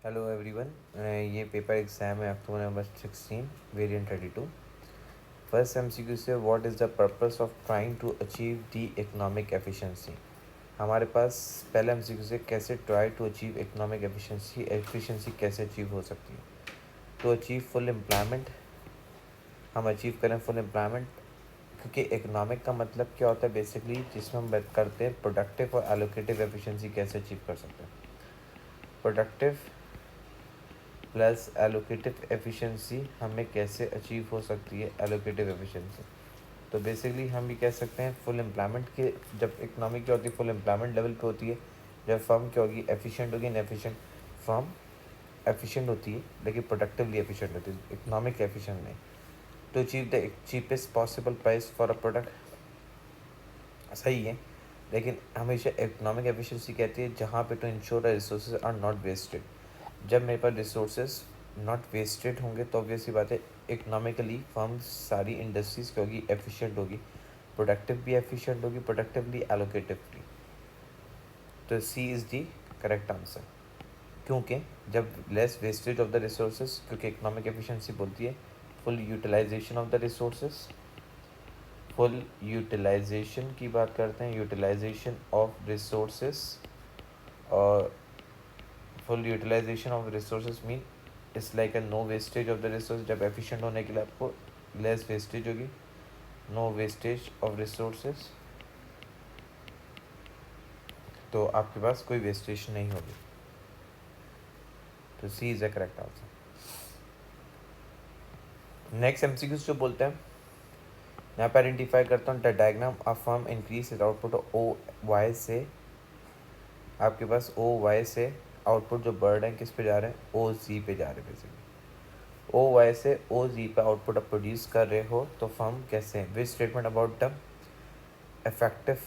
Hello everyone. ये paper exam है October number 16 variant 32। First MCQ से what is the purpose of trying to achieve the economic efficiency. हमारे पास पहला MCQ से कैसे try to achieve economic efficiency कैसे अचीव हो सकती है। टू अचीव फुल एम्प्लॉयमेंट, हम अचीव करें फुल एम्प्लॉयमेंट, क्योंकि इकोनॉमिक का मतलब क्या होता है बेसिकली, जिसमें हम बात करते हैं प्रोडक्टिव और एलोकेटिव एफिशिएंसी कैसे अचीव कर सकते हैं। प्रोडक्टिव प्लस एलोकेटिव एफिशिएंसी हमें कैसे अचीव हो सकती है। एलोकेटिव एफिशिएंसी तो बेसिकली हम भी कह सकते हैं फुल एम्प्लॉयमेंट के, जब इकोनॉमिक क्या होती है फुल एम्प्लॉयमेंट लेवल पे होती है, जब फर्म क्या होगी एफिशिएंट होगी। इनएफिशिएंट फर्म एफिशिएंट होती है लेकिन प्रोडक्टिवली एफिशिएंट होती है, इकोनॉमिक एफिशिएंट नहीं। To achieve the cheapest possible price for a product सही है, लेकिन हमेशा इकोनॉमिक एफिशिएंसी कहती है जहाँ पे to ensure resources are not wasted. जब मेरे पास रिसोर्सेज नॉट वेस्टेड होंगे तो ऑब्वियसली बात है इकोनॉमिकली फर्म सारी इंडस्ट्रीज क्या होगी एफिशिएंट होगी, प्रोडक्टिव भी एफिशिएंट होगी, प्रोडक्टिवली एलोकेटिवली। तो सी इज़ दी करेक्ट आंसर, क्योंकि जब less wastage of the resources, क्योंकि इकोनॉमिक एफिशिएंसी बोलती है full utilisation of the resources. Full utilisation की बात करते हैं, यूटिलाइजेशन ऑफ रिसोर्सेज। और full utilisation of resources mean it's like a no wastage of the resource. जब एफिशिएंट होने के लिए आपको लेस वेस्टेज होगी, नो वेस्टेज ऑफ रिसोर्सेज, तो आपके पास कोई वेस्टेज नहीं होगी। तो सी is the correct answer. Next MCQs जो बोलते हैं, यहाँ पे आइडेंटिफाई करता हूँ the diagram of firm increase output O Y से। आपके पास ओ वाई से आउटपुट जो बर्ड है किस पे जा रहे हैं, ओ जी पे जा रहे हैं। बेसिकली ओ वाई से ओ जी पे आउटपुट आप प्रोड्यूस कर रहे हो तो फर्म कैसे है। Which statement about the effective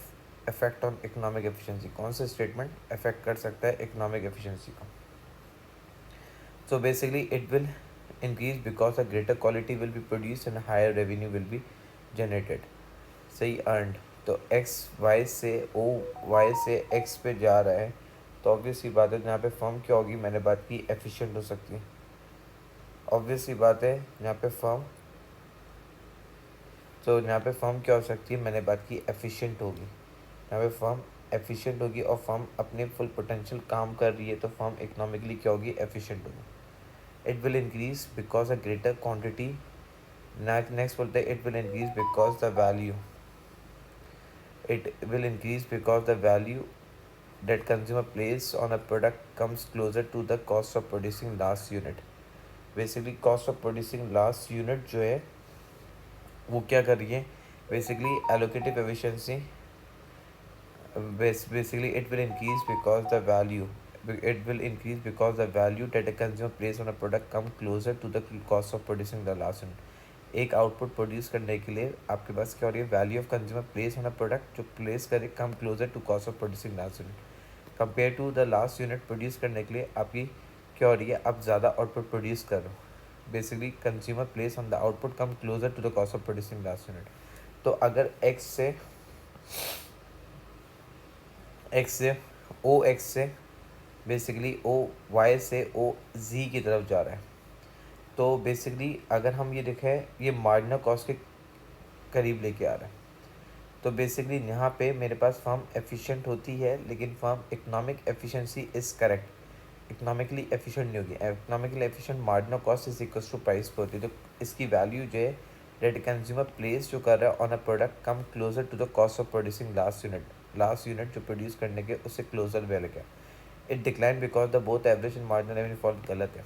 effect on economic efficiency, कौन सा स्टेटमेंट इफेक्ट कर सकता है इकोनॉमिक एफिशिएंसी को। So basically it will increase because a greater quality will be produced and higher revenue will be generated। सही earned, तो x y से o y से x पे जा रहा है तो ऑब्वियसली बात है यहाँ पे फर्म क्या होगी, मैंने बात की एफिशिएंट हो सकती है। ऑब्वियसली बात है यहाँ पे फर्म, तो यहाँ पे फर्म क्या हो सकती है, मैंने बात की एफिशिएंट होगी। यहाँ पे फर्म एफिशिएंट होगी और फर्म अपने फुल पोटेंशियल काम कर रही है तो फर्म इकोनॉमिकली क्या होगी एफिशिएंट होगी। It will increase because a greater quantity. Next बोलते हैं it will increase because the value, it will increase because the value that consumer place on a product comes closer to the cost of producing last unit। Basically cost of producing last unit जो है वो क्या कर रही है, basically allocative efficiency. basically it will increase because the value, it will increase because the value that a consumer place on a product come closer to the cost of producing the last unit। एक output produce करने के लिए आपके पास क्या हो रही है, value of consumer place on a product जो प्लेस करे come closer to cost of producing last unit compare to the last unit. Produce करने के लिए आपकी क्या हो रही है, आप ज़्यादा आउटपुट प्रोड्यूस कर रहे हो। Basically consumer place on the output come closer to the cost of producing last unit. तो अगर एक्स से बेसिकली ओ वाई से ओ जी की तरफ जा रहा है, तो बेसिकली अगर हम ये देखें ये मार्जिनल कॉस्ट के करीब लेके आ रहा है। तो बेसिकली यहाँ पे मेरे पास फर्म एफिशिएंट होती है लेकिन firm economic efficiency is correct, economically efficient नहीं होगी। Economically efficient marginal cost is equal to price पे होती है, तो इसकी वैल्यू जो है डेट कंज्यूमर प्लेस जो कर रहा है on a product come closer to the cost of producing last unit जो प्रोड्यूस करने के उससे क्लोजर वैल्यू क्या। It decline because the both average and marginal revenue fall, गलत है।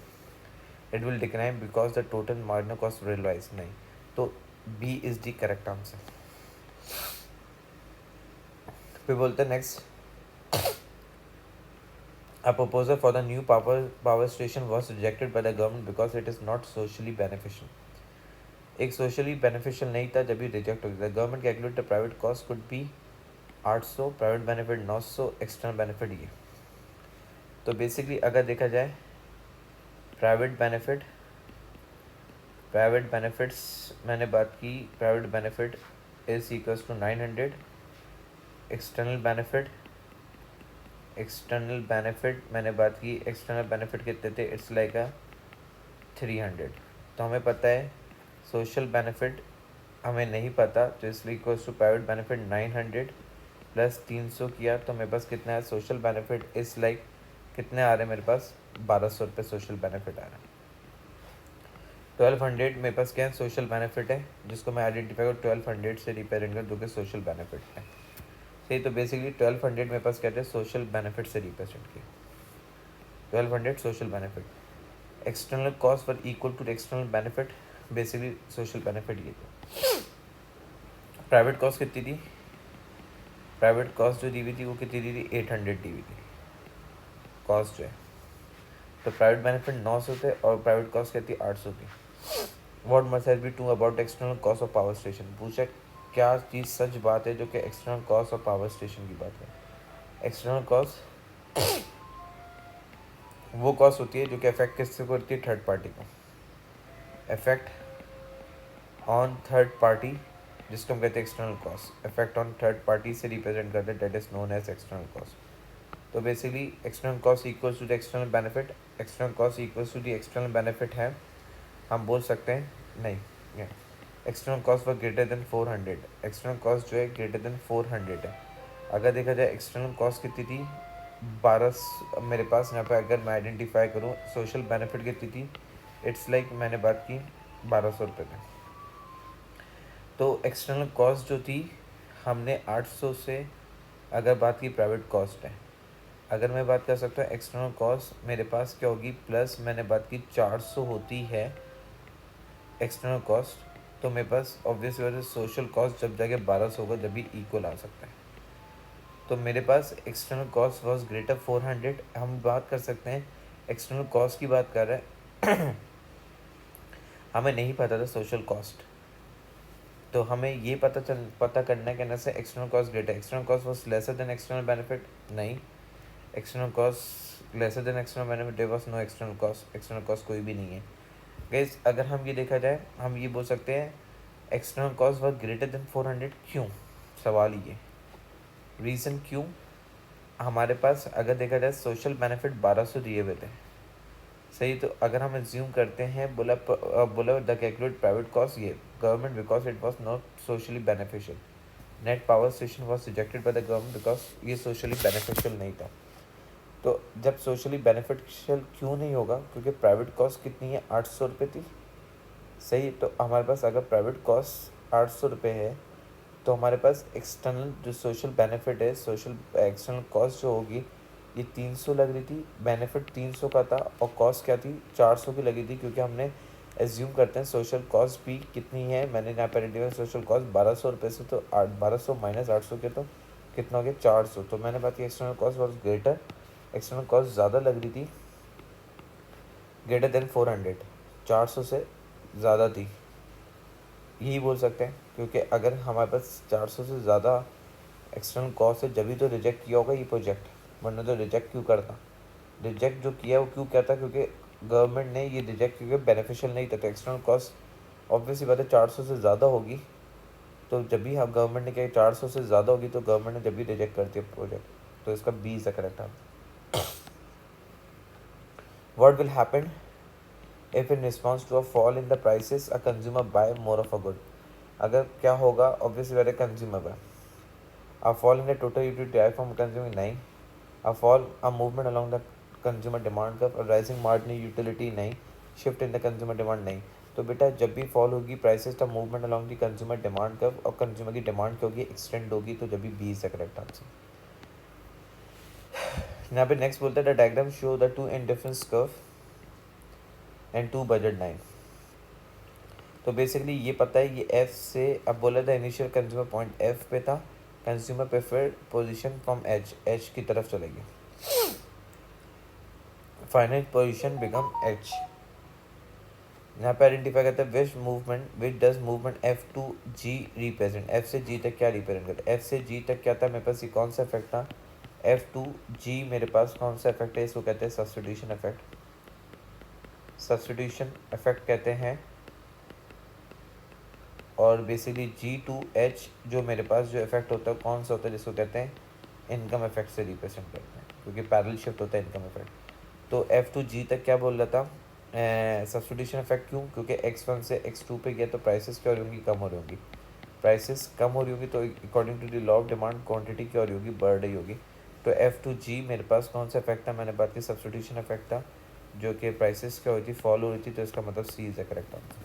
It will decline because the total marginal cost will rise, नहीं। तो B is the correct answer. फिर बोलते हैं next, a proposal for the new power station was rejected by the government because it is not socially beneficial। एक socially beneficial नहीं था जब भी रिजेक्ट हो गया। Government calculate the private cost could be 800, private benefit 900, external benefit ये। तो basically अगर देखा जाए प्राइवेट बेनिफिट्स मैंने बात की, private benefit is equals to 900, external benefit external benefit मैंने बात की, एक्सटर्नल बेनिफिट कितने थे, इट्स लाइक 300। तो हमें पता है सोशल बेनिफिट हमें नहीं पता, तो इसलिए equals to private benefit 900 plus 300 किया तो मेरे पास कितना है सोशल बेनिफिट इस लाइक कितने आ रहे हैं मेरे पास 1200 रुपये सोशल बेनिफिट आ रहा है। 1200 मेरे पास क्या है सोशल बेनिफिट है, जिसको मैं आइडेंटिफाई कर 1200 से रिप्रेजेंट कर, जो कि सोशल बेनिफिट है। सही, तो बेसिकली 1200 मेरे पास कहते हैं सोशल बेनिफिट से रिप्रेजेंट किया, 1200 social benefit. External cost were equal to external benefit, basically social benefit ये था। प्राइवेट कॉस्ट कितनी थी, प्राइवेट कॉस्ट जो दी हुई थी वो कितनी दी थी 800 दी हुई थी कॉस्ट जो है। तो प्राइवेट बेनिफिट 900 थे और प्राइवेट कॉस्ट कहती है 800 थी। What must has be true about external cost of power station, पूछा क्या चीज़ सच बात है जो कि external cost of power station की बात है। एक्सटर्नल कॉस्ट वो कॉस्ट होती है जो कि इफेक्ट किससे करती है, थर्ड पार्टी को, इफेक्ट ऑन थर्ड पार्टी, जिसको हम कहते हैं external cost, effect on third party से रिप्रेजेंट करते हैं, that is known as external cost. तो basically external cost equals to the external benefit, external cost equals to the external benefit है, हम बोल सकते हैं नहीं, external cost for greater than 400, external cost जो है ग्रेटर देन 400 है। अगर देखा जाए एक्सटर्नल कॉस्ट कितनी थी 1200 मेरे पास, यहाँ पे अगर मैं आइडेंटिफाई करूँ सोशल बेनिफिट कितनी थी, इट्स लाइक मैंने बात की 1200 रुपये में। तो एक्सटर्नल कॉस्ट जो थी हमने 800 से अगर बात की प्राइवेट कॉस्ट है, अगर मैं बात कर सकता हूँ एक्सटर्नल कॉस्ट मेरे पास क्या होगी, प्लस मैंने बात की 400 होती है एक्सटर्नल कॉस्ट, तो मेरे पास ऑब्वियसली वजह से सोशल कॉस्ट जब जाके 1200 होगा जब भी इक्वल आ सकता है। तो मेरे पास एक्सटर्नल कॉस्ट वॉज ग्रेटर 400, हम बात कर सकते हैं एक्सटर्नल कॉस्ट की बात कर रहे हैं हमें नहीं पता था सोशल कॉस्ट, तो हमें ये पता करना है कहने से external cost greater, external cost was lesser than external benefit, नहीं, external cost lesser than external benefit, there was no external cost, external cost कोई भी नहीं है। गाइस अगर हम ये देखा जाए हम ये बोल सकते हैं external cost was greater than 400, क्यों, सवाल ये रीज़न क्यों। हमारे पास अगर देखा जाए सोशल बेनिफिट 1200 दिए हुए थे, सही, तो अगर हम एज्यूम करते हैं बोला द कैलकुलेट प्राइवेट कॉस्ट ये government because it was not socially beneficial, net power station was rejected by the government because ये सोशली बेनिफिशियल नहीं था। तो जब सोशली बेनिफिशियल क्यों नहीं होगा, क्योंकि प्राइवेट कॉस्ट कितनी है 800 रुपये थी, सही, तो हमारे पास अगर प्राइवेट कॉस्ट 800 रुपये है तो हमारे पास एक्सटर्नल जो सोशल बेनिफिट है, सोशल एक्सटर्नल कॉस्ट जो होगी ये 300 लग रही थी, बेनिफिट 300 का था और कॉस्ट क्या थी 400 की लगी थी, क्योंकि हमने एज्यूम करते हैं सोशल कॉस्ट भी कितनी है, मैंने यहाँ पर रेडी सोशल कॉस्ट 1200 रुपये से, तो 1200 माइनस 800 के तो कितना हो गया 400, तो मैंने बात की external cost was greater, external cost ज़्यादा लग रही थी ग्रेटर देन 400, 400 से ज़्यादा थी, यही बोल सकते हैं, क्योंकि अगर हमारे पास 400 से ज़्यादा एक्सटर्नल कॉस्ट है जब तो रिजेक्ट किया होगा ये प्रोजेक्ट, वरना तो रिजेक्ट क्यों करता, रिजेक्ट जो किया वो क्यों करता, क्योंकि गवर्नमेंट ने ये रिजेक्ट क्योंकि बेनिफिशियल नहीं था, तो एक्सटर्नल कॉस्ट ऑब्वियसली बात है 400 से ज़्यादा होगी, तो जब भी हम गवर्नमेंट ने क्या 400 से ज़्यादा होगी तो गवर्नमेंट ने जब भी रिजेक्ट करती है प्रोजेक्ट, तो इसका b is the correct answer. What will happen if in response to a fall in the prices a consumer buy more of a good, अगर क्या होगा obviously very consumer buy a fall in the total utility derived from consuming 9, a fall, a movement along the consumer demand curve, a rising marginal utility 9, shift in the consumer demand 9। तो बेटा जब भी fall होगी prices का movement along the consumer demand curve और consumer की demand क्या होगी एक्सटेंड होगी, तो जब भी b is the correct answer. यहाँ पे नेक्स्ट बोलते हैं the diagram show the two indifference curve and two budget line. तो बेसिकली ये पता है ये एफ से, अब बोला था इनिशियल कंज्यूमर पॉइंट एफ पे था, consumer preferred position from H की तरफ चलेगी, फाइनल पोजीशन बिकम एच। यहाँ पे आइडेंटिफाई करते हैं which movement which does movement f to g represent, f से जी तक क्या रिप्रेजेंट करता है, एफ से जी तक क्या था मेरे पास, ये कौन सा इफेक्ट था, एफ टू जी मेरे पास कौन सा इफेक्ट है, इसको कहते हैं सब्स्टिट्यूशन इफेक्ट, सब्स्टिट्यूशन इफेक्ट कहते हैं। और बेसिकली जी टू एच जो मेरे पास जो इफेक्ट होता है कौन सा होता है, जिसको कहते हैं इनकम इफेक्ट से रिप्रेजेंट करते हैं, क्योंकि पैरेलल शिफ्ट होता है इनकम इफेक्ट। तो F2G तक क्या बोल रहा था, सब्स्टिट्यूशन इफेक्ट क्यों, क्योंकि X1 से X2 पे गया तो प्राइसेस क्या हो रही होंगी, कम हो रही होंगी। प्राइसेस कम हो रही होगी तो according to the law of demand quantity क्या हो रही होगी, बढ़ रही होगी। तो F2G मेरे पास कौन सा इफेक्ट था, मैंने बात की सब्स्टिट्यूशन इफेक्ट था, जो कि प्राइसेस क्या हुई थी, फॉल हो रही थी। तो इसका मतलब C is the correct answer.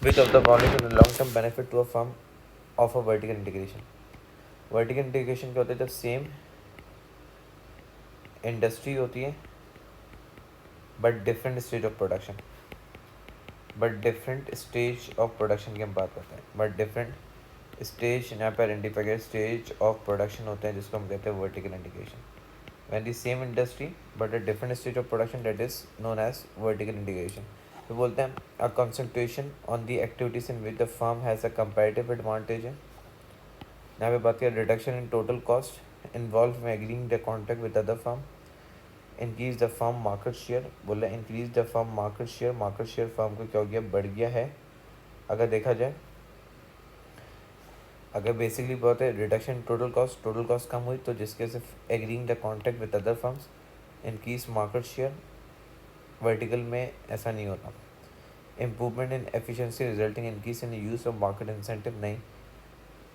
Which of the following is long term benefit to a firm of a vertical integration. Vertical integration क्या होता है, जब सेम इंडस्ट्री होती है but different stage of production, की हम बात करते हैं, बट डिफरेंट स्टेज यहाँ पर आइडेंटिफाई करें, स्टेज ऑफ प्रोडक्शन होते हैं जिसको हम कहते हैं vertical integration. when the same industry but a different stage of production, that is known as vertical integration। तो बोलते हैं a concentration on the activities in which the firm has a comparative advantage है। यहाँ पे बात करें reduction in total cost involved in agreeing the contract with other firm, increase the firm market share। बोला increase the firm market share firm को क्या हो गया, बढ़ गया है। अगर देखा जाए, अगर बेसिकली बात है रिडक्शन टोटल कॉस्ट कम हुई तो जिसके से agreeing the contract with other firms, increase market share. Vertical में ऐसा नहीं होता। Improvement in efficiency resulting increase in use of market incentive, नहीं।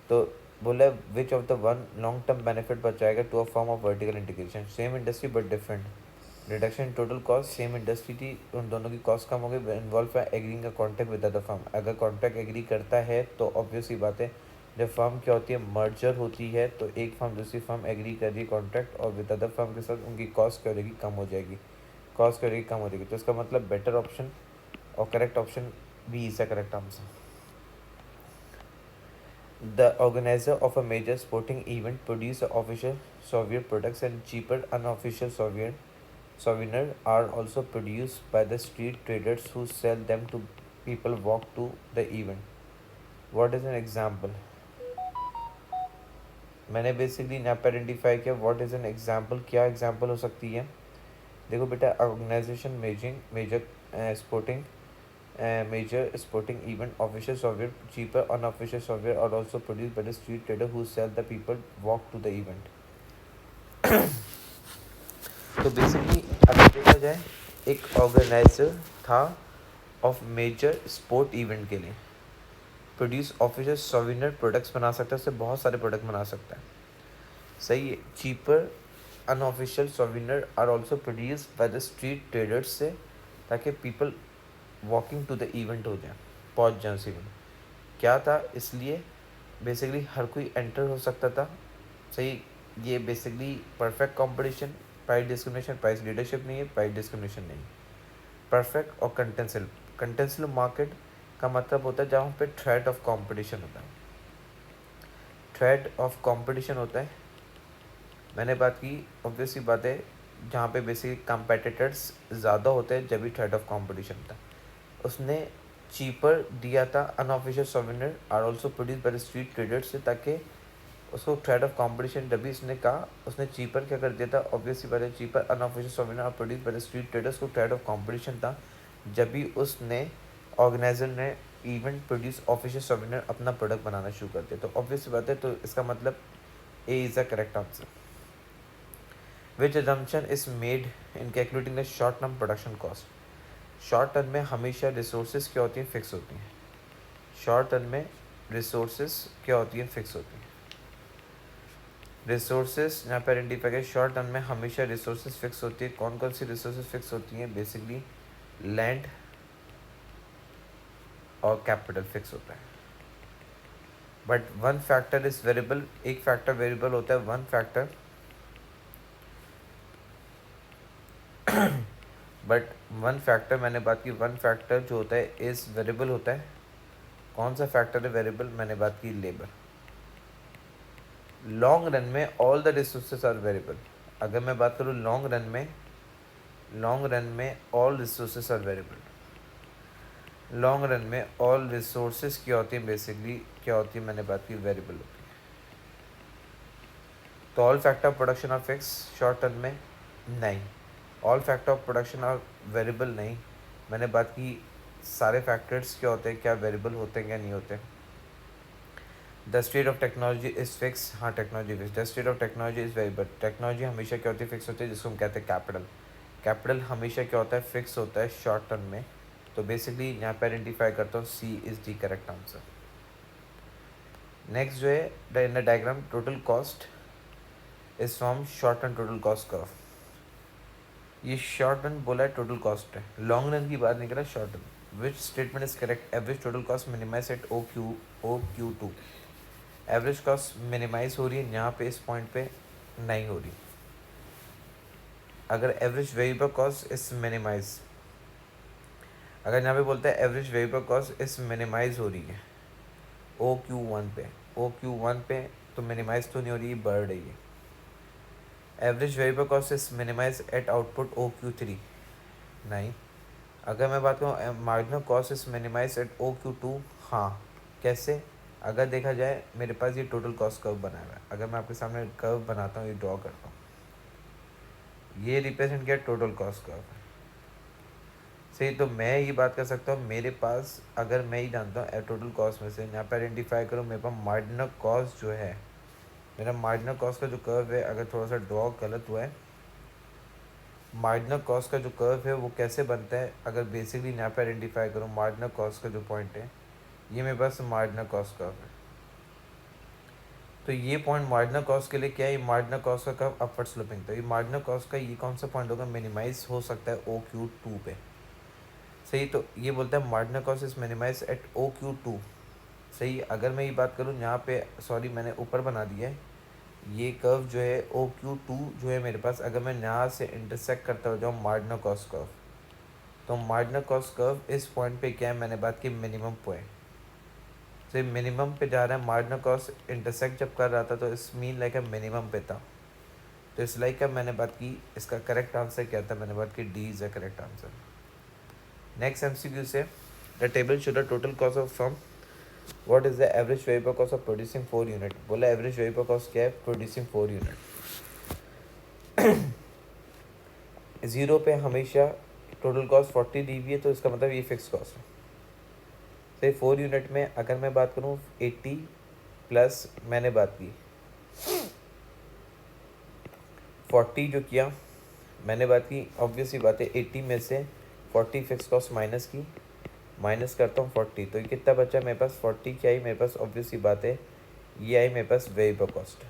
तो बोला which of the one long term benefit बचाएगा to a form of vertical integration, same industry but different. Reduction in total cost, same industry थी, उन दोनों की cost कम हो गई, इन्वॉल्व एग्रीइंग का कॉन्ट्रैक्ट विद अदर फर्म। अगर कॉन्ट्रैक्ट एग्री करता है तो ऑब्वियस ही बात है, जब फर्म क्या होती है, मर्जर होती है, तो एक फर्म दूसरी फर्म एग्री कर रही है कॉन्ट्रैक्ट और विद अदर फर्म के साथ, उनकी कॉस्ट क्या हो जाएगी, कम हो जाएगी। कॉस्ट क्या हो जाएगी, कम हो जाएगी। तो इसका मतलब बेटर ऑप्शन और correct option b is the correct answer. The organizer of a major sporting event produce official souvenir products and cheaper unofficial souvenir are also produced by the street traders who sell them to people walk to the event। What is an example? मैंने basically यहाँ पर identify किया what is an example, क्या example हो सकती है। देखो बेटा, organisation major sporting major sporting event, official software cheaper, unofficial software are also produced by the street trader who sell the people walk to the event। तो basically अगर देखा जाए, एक ऑर्गेनाइजर था ऑफ मेजर स्पोर्ट इवेंट के लिए, produce official सोविनर products बना सकता है, उससे बहुत सारे प्रोडक्ट बना सकता है, सही है। Cheaper unofficial souvenir are also produce by the street traders से, ताकि people walking to the event हो जाए, पहुँच जाए उस इवेंट। क्या था, इसलिए बेसिकली हर कोई एंटर हो सकता था, सही। ये basically perfect competition, price discrimination, price leadership नहीं है, प्राइस डिस्क्रिमिनेशन नहीं। परफेक्ट और कंटेंसिल मार्केट का मतलब होता है जहाँ पे थ्रेड ऑफ कंपटीशन होता है, थ्रेड ऑफ कंपटीशन होता है। मैंने बात की ऑब्वियसली बात है, जहाँ पे बेसिकली कंपेटिटर्स ज़्यादा होते हैं जब भी थ्रेड ऑफ कंपटीशन था। उसने चीपर दिया था, unofficial souvenir are also produce by the street traders से, ताकि उसको थ्रेड ऑफ कंपटीशन जब भी इसने कहा, उसने चीपर क्या कर दिया था, ऑब्वियसली बात है cheaper unofficial souvenir are produce by the street traders को थ्रेड ऑफ कंपटीशन था, जब भी उसने ऑर्गेनाइजर ने इवेंट प्रोड्यूस ऑफिशियल सोवेनियर अपना प्रोडक्ट बनाना शुरू कर दिया। तो ऑब्वियसली बात है, तो इसका मतलब A is the correct answer. Which assumption is made in calculating the short term production cost. Short term में हमेशा रिसोर्सेज क्या होती हैं, फिक्स होती हैं। शॉर्ट टर्म में रिसोर्सेज क्या होती हैं, फिक्स होती हैं। रिसोर्सेज यहाँ पर आइडेंटिफाई करें, शॉर्ट टर्म में हमेशा रिसोर्सेज फिक्स होती है। कौन कौन सी रिसोर्सेज फिक्स होती हैं, बेसिकली लैंड और कैपिटल फिक्स होता है। But one factor is variable, एक फैक्टर वेरिएबल होता है, one factor but one factor, मैंने बात की वन फैक्टर जो होता है इज वेरिएबल होता है। कौन सा फैक्टर है वेरिएबल, मैंने बात की लेबर। लॉन्ग रन में all the resources are variable. अगर मैं बात करूँ लॉन्ग रन में all resources are variable. Long run में ऑल रिसोर्सेज क्या होती हैं, बेसिकली क्या होती है, मैंने बात की वेरिएबल होती है। तो all factor of production are fix short term में, नहीं। All factor of production are variable, नहीं। मैंने बात की सारे फैक्टर्स क्या होते हैं, क्या वेरिएबल होते हैं क्या नहीं होते। The state of technology is fix, हाँ technology fix, the state of technology is very, but technology हमेशा क्या होती है, फिक्स होती है, जिसको हम कहते हैं कैपिटल। कैपिटल हमेशा क्या होता है, फिक्स होता है शॉर्ट टर्म में। तो बेसिकली यहाँ पे आइडेंटिफाई करता हूँ C is the correct answer. Next जो है in the diagram total cost is from short run total cost curve. ये शॉर्ट रन बोला है, टोटल कॉस्ट है, लॉन्ग रन की बात नहीं कर रहा, short run. Which statement is correct, average total cost minimise at OQ2। Average cost minimise हो रही है यहाँ पे, इस पॉइंट पे नहीं हो रही। अगर average variable cost is minimise, अगर यहाँ पे बोलता है average variable cost is minimise हो रही है OQ1 पे, OQ1 पे, तो मिनिमाइज तो नहीं हो रही, बढ़ रही है। Average variable cost is minimise at output OQ3, नहीं। अगर मैं बात करूँ marginal cost is minimise at OQ2, हाँ। कैसे, अगर देखा जाए मेरे पास ये टोटल कॉस्ट कर्व बनाया हुआ है, अगर मैं आपके सामने कर्व बनाता हूँ, ये ड्रॉ करता हूँ, ये रिप्रेजेंट किया टोटल कॉस्ट कर्व है, सही। तो मैं ये बात कर सकता हूँ, मेरे पास अगर मैं ही जानता हूँ टोटल कॉस्ट में से यहाँ पे आइडेंटिफाई करूँ, मेरे पास मार्जिनल कॉस्ट जो है, मेरा मार्जिनल कॉस्ट का जो कर्व है, अगर थोड़ा सा ड्रॉ गलत हुआ है, मार्जिनल कॉस्ट का जो कर्व है वो कैसे बनता है, अगर बेसिकली यहाँ पे आइडेंटिफाई करूँ मार्जिनल कॉस्ट का जो पॉइंट है, ये मेरे पास मार्जिनल कॉस्ट कर्व है। तो ये पॉइंट मार्जिनल कॉस्ट के लिए क्या है, ये मार्जिनल कॉस्ट का कर्व अपवर्ड स्लोपिंग, तो ये मार्जिनल कॉस्ट का ये कौन सा पॉइंट होगा, मिनिमाइज हो सकता है OQ2 पे, सही। तो ये बोलता है marginal cost is minimise at OQ2, सही। अगर मैं ये बात करूँ यहाँ पे, सॉरी मैंने ऊपर बना दिया है, ये कर्व जो है OQ2 जो है मेरे पास, अगर मैं यहाँ से इंटरसेक्ट करता हो जाऊँ मार्जिनल कॉस्ट कर्व, तो मार्जिनल कॉस्ट कर्व इस पॉइंट पे क्या है, मैंने बात की मिनिमम पॉइंट, तो मिनिमम पे जा रहा है। मार्जिनल कॉस्ट इंटरसेक्ट जब कर रहा था तो इस मीन लाइक मिनिमम पे था, तो इस लाइक का मैंने बात की, इसका करेक्ट आंसर क्या था, मैंने बात की D is the correct answer. Next MCQ से the table show the total cost of firm, what is the average variable cost of producing 4 unit. बोला एवरेज वेरिएबल कॉस्ट क्या है, प्रोड्यूसिंग 4 यूनिट। जीरो पे हमेशा टोटल कॉस्ट 40 दी हुई है, तो इसका मतलब ये फिक्स कॉस्ट है, सही। 4 यूनिट में अगर मैं बात करूँ 80 प्लस मैंने बात की 40 जो किया मैंने बात की, ऑब्वियसली बात है 80 में से 40 फिक्स कॉस्ट माइनस की, माइनस करता हूँ 40, तो ये कितना बचा मेरे पास, 40 क्या आई मेरे पास, ऑब्वियसली बात है ये आई मेरे पास वेरिएबल कॉस्ट,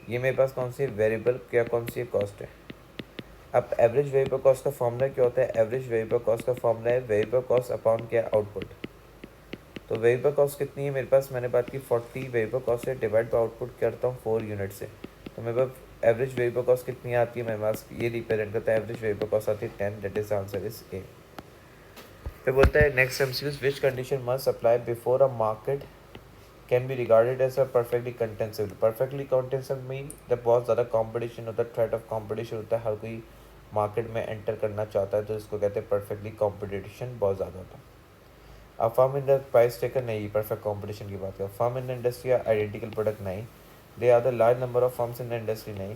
ये मेरे पास कौन सी वेरिएबल, क्या कौन सी कॉस्ट है। अब एवरेज वेरिएबल कॉस्ट का फॉर्मूला क्या होता है, एवरेज वेरिएबल कॉस्ट का फॉर्मूला है वेरिएबल कॉस्ट अपॉन क्या, आउटपुट। तो वेरिएबल कॉस्ट कितनी है मेरे पास, मैंने बात की 40 वेरिएबल कॉस्ट है, डिवाइड बाय आउटपुट करता हूँ 4 यूनिट से, तो मेरे पास एवरेज वेरिएबल कॉस्ट कितनी आती है, मेरे पास ये रिप्रेजेंट करता है एवरेज वेरिएबल कॉस्ट आती है 10, that is answer is A. फिर बोलता है next MCQ, which condition must apply before a market can be regarded as a perfectly कंटेंसिव। परफेक्टली कंटेंसिव मीन जब बहुत ज़्यादा कॉम्पिटिशन होता है, थ्रेट ऑफ कॉम्पिटिशन होता है, हर कोई मार्केट में एंटर करना चाहता है, तो इसको कहते हैं परफेक्टली कॉम्पिटिशन बहुत ज़्यादा होता है। अब firm in the price taker नहीं, परफेक्ट कॉम्पिटिशन की बात करें, firm in the industry are identical product नहीं, they are the large number of firms in the industry नहीं,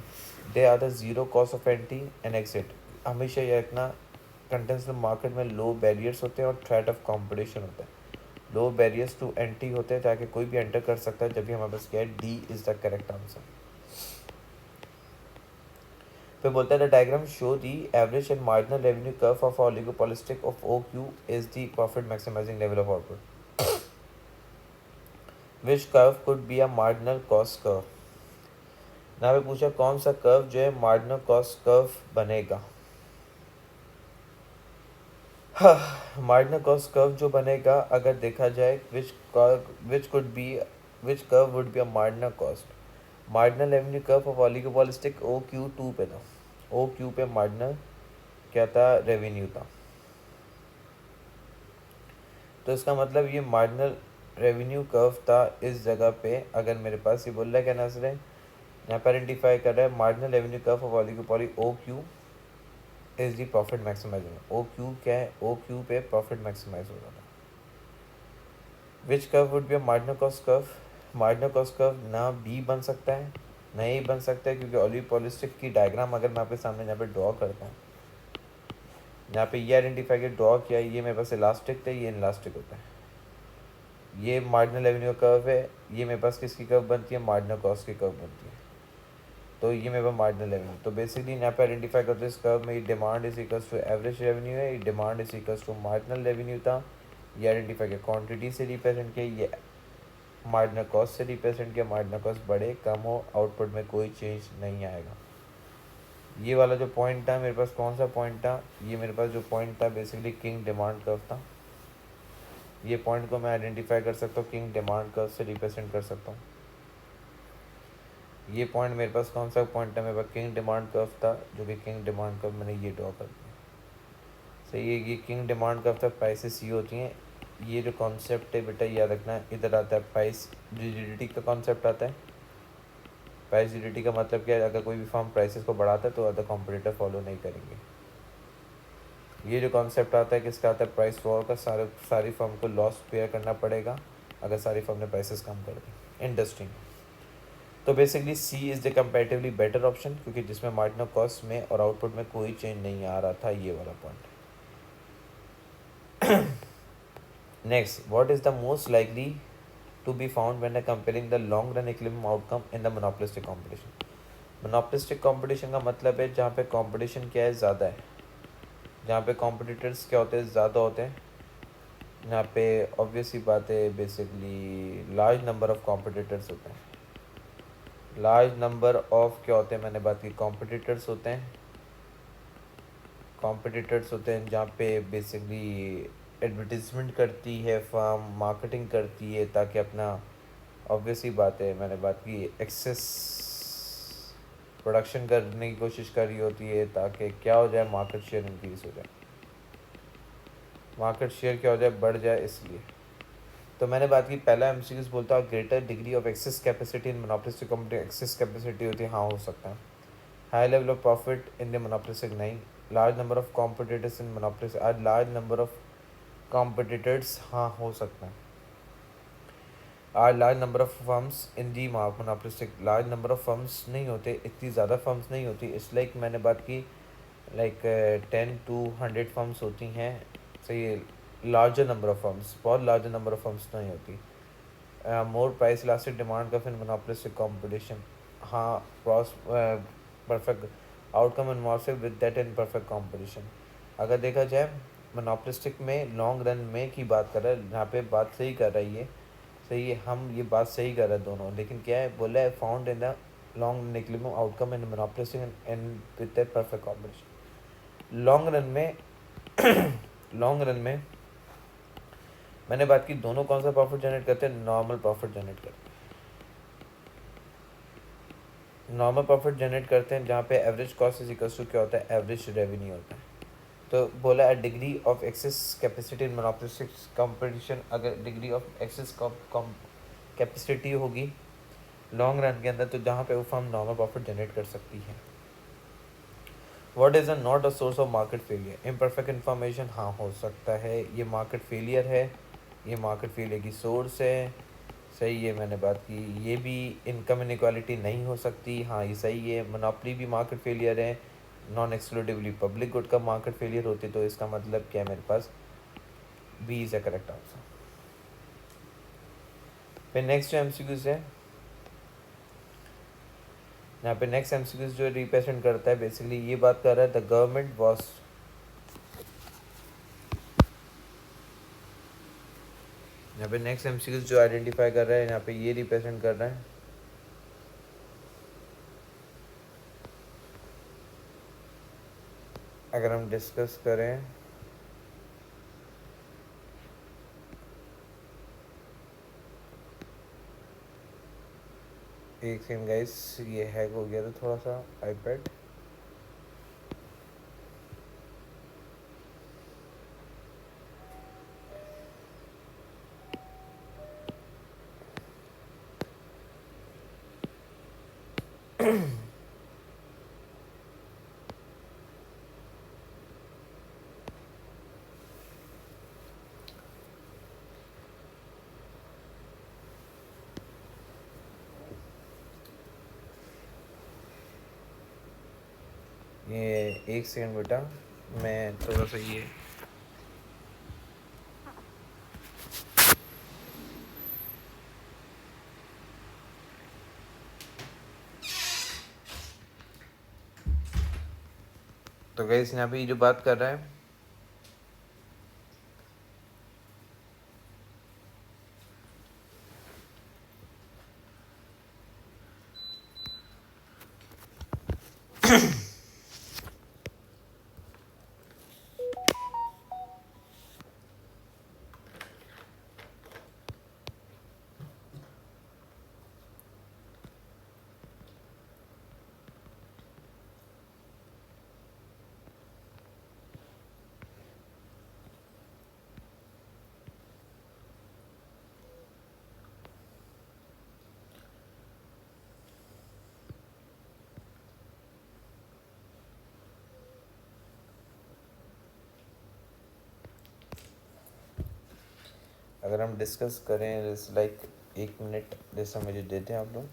they are the zero cost of entry and exit. हमेशा ये रखना कंटेंसिव market में लो बैरियर्स होते हैं और थ्रेट ऑफ कॉम्पिटिशन होता है, लो बैरियर्स टू एंट्री होते हैं ताकि कोई भी एंटर कर सकता है, जब भी हमारे पास क्या है, D is the correct answer. फिर बोलता है the diagram show the average and marginal revenue curve of oligopolistic of OQ is the profit maximising level of output, which curve could be a marginal cost curve. ना पे पूछा कौन सा curve जो है मार्जिनल कॉस्ट कर्व बनेगा, marginal cost curve जो बनेगा अगर देखा जाए, which curve would be a marginal cost, marginal revenue curve of ओलिगोपॉलिस्टिक OQ2 पे था, OQ पे मार्जिनल क्या था, रेवेन्यू था, तो इसका मतलब ये मार्जिनल रेवेन्यू कर्व था इस जगह पे। अगर मेरे पास ये बोल रहा है क्या आंसर है, यहाँ पर आइडेंटिफाई कर रहा है marginal revenue curve of oligopoly OQ is the profit maximising, OQ क्या है, OQ पे प्रॉफिट मैक्सिमाइज हो रहा था। Which curve would be a marginal cost curve, marginal cost curve ना बी बन सकता है ना ही बन सकता है, क्योंकि ओलिगोपॉलिस्टिक की डायग्राम अगर मैं आपके सामने यहाँ पे ड्रॉ करता हूँ, यहाँ पे ये आइडेंटिफाई किया ड्रॉ किया, ये मेरे पास इलास्टिक था, ये इलास्टिक होता है, ये मार्जिनल रेवेन्यू कर्व है, ये मेरे पास किसकी कर्व बनती है, मार्जिनल कॉस्ट की कर्व बनती है। तो ये मेरे पास मार्जिनल रेवेन्यू, तो बेसिकली यहाँ पे आइडेंटिफाई करते हैं इस कर्व में, ये demand is equals to average revenue है, ये demand is equals to marginal revenue था, ये आइडेंटिफाई किया क्वांटिटी से रिप्रेजेंट किया, ये मार्जिनल कॉस्ट से रिप्रेजेंट किया, मार्जिनल कॉस्ट बढ़े कम हो आउटपुट में कोई चेंज नहीं आएगा। ये वाला जो पॉइंट था मेरे पास, कौन सा पॉइंट था, ये मेरे पास जो पॉइंट था बेसिकली किंग डिमांड कर्व था। ये पॉइंट को मैं आइडेंटिफाई कर सकता हूँ, किंग डिमांड कर्व से रिप्रेजेंट कर सकता हूँ। ये पॉइंट मेरे पास कौन सा पॉइंट है, मेरे पास किंग डिमांड कर्व था, जो कि किंग डिमांड कर्व मैंने ये ड्रॉ कर दिया। सही है, ये किंग डिमांड कर्व था, प्राइसेस ये होती हैं। ये जो कॉन्सेप्ट है बेटा याद रखना, इधर आता है प्राइस रिजिडिटी का कॉन्सेप्ट आता है। प्राइस रिजिडिटी का मतलब क्या है, अगर कोई भी फर्म प्राइसेस को बढ़ाता है तो अदर कॉम्पिटिटर फॉलो नहीं करेंगे। ये जो कॉन्सेप्ट आता है किसका आता है, प्राइस वॉर का। सारी फर्म को लॉस बेयर करना पड़ेगा अगर सारी फर्म ने प्राइसेस कम कर दी इंडस्ट्री में। तो basically C is the comparatively better option, क्योंकि जिसमें मार्जिनल कॉस्ट में और आउटपुट में कोई चेंज नहीं आ रहा था, ये वाला point. Next, what is the most likely to be found when comparing the long run equilibrium outcome in the monopolistic competition. Monopolistic competition का मतलब है जहाँ पे कंपटीशन क्या है, ज़्यादा है, जहाँ पे कॉम्पिटिटर्स क्या होते हैं, ज़्यादा होते हैं। यहाँ पे ऑब्वियस ही बात है, basically large number of competitors होते हैं। लार्ज नंबर ऑफ क्या होते हैं, मैंने बात की कॉम्पिटिटर्स होते हैं। कॉम्पिटिटर्स होते हैं जहाँ पे बेसिकली एडवर्टीजमेंट करती है फर्म, मार्केटिंग करती है ताकि अपना, ऑब्वियस ही बात है, मैंने बात की एक्सेस प्रोडक्शन करने की कोशिश कर रही होती है ताकि क्या हो जाए, मार्केट शेयर इंक्रीज हो जाए, मार्केट शेयर क्या हो जाए, बढ़ जाए। इसलिए तो मैंने बात की, पहला एमसीक्यूज बोलता है greater degree of excess capacity in monopolistic company. Excess capacity होती है, हाँ हो सकता है। High level of profit in the monopolistic, नहीं। Large number of competitors in monopolistic, आज लार्ज नंबर ऑफ कॉम्पिटिटर्स, हाँ हो सकता है। आज large number of firms in the monopolistic, large number of firms नहीं होते, इतनी ज़्यादा फर्म्स नहीं होती, इसलिए मैंने बात की लाइक 10 to 100 फर्म्स होती हैं। सही है, लार्जर नंबर ऑफ फर्म्स, बहुत लार्जर नंबर ऑफ फर्म्स नहीं होती। मोर प्राइस इलास्टिक डिमांड का फिर मोनोपोलिस्टिक कंपटीशन, हाँ क्रॉस परफेक्ट आउटकम इन मॉर्सिव with that in perfect competition. अगर देखा जाए मोनोपोलिस्टिक में लॉन्ग रन में की बात कर रहा है, यहाँ पे बात सही कर रही है। सही है, हम ये बात सही कर रहे हैं दोनों, लेकिन क्या है बोला है, found in the long equilibrium outcome in monopolistic and with that perfect competition. Long run में लॉन्ग रन में मैंने बात की, दोनों कौन सा प्रॉफिट जनरेट करते हैं, नॉर्मल प्रॉफिट जनरेट करते हैं। नॉर्मल प्रॉफिट जनरेट करते हैं जहाँ पे average cost is equal to क्या होता है, एवरेज रेवेन्यू होता है। तो बोला है degree of excess capacity in monopolistic competition, अगर डिग्री ऑफ एक्सेस कैपेसिटी होगी लॉन्ग रन के अंदर, तो जहाँ पे वो फर्म नॉर्मल प्रॉफिट जनरेट कर सकती है। What is a not a source of market failure, imperfect information, हाँ हो सकता है ये मार्केट फेलियर है, ये मार्केट फेलियर की सोर्स है। सही है, मैंने बात की, ये भी इनकम इनक्वालिटी नहीं हो सकती, हाँ ये सही है। मोनोपोली भी मार्केट फेलियर है, नॉन एक्सक्लूसिवली पब्लिक गुड का मार्केट फेलियर होती, तो इसका मतलब क्या है मेरे पास, B is a correct answer. फिर नेक्स्ट जो एमसीक्यूज है, यहाँ पे नेक्स्ट एमसीक्यूज जो रिप्रेजेंट करता है बेसिकली ये बात कर रहा है, द गवर्नमेंट वॉज, यहाँ पे नेक्स्ट एमसीक्यूज जो आइडेंटिफाई कर रहा है, यहाँ पे ये रिप्रेजेंट कर रहा है, अगर हम डिस्कस करें एक सेकंड गाइस, ये हैक हो गया था थोड़ा सा आईपैड। ये एक सेकंड बेटा, मैं थोड़ा सा ये तो गाइस यहाँ पे ये जो बात कर रहा है अगर हम डिस्कस करें लाइक 1 मिनट जैसा मुझे देते हैं आप लोग।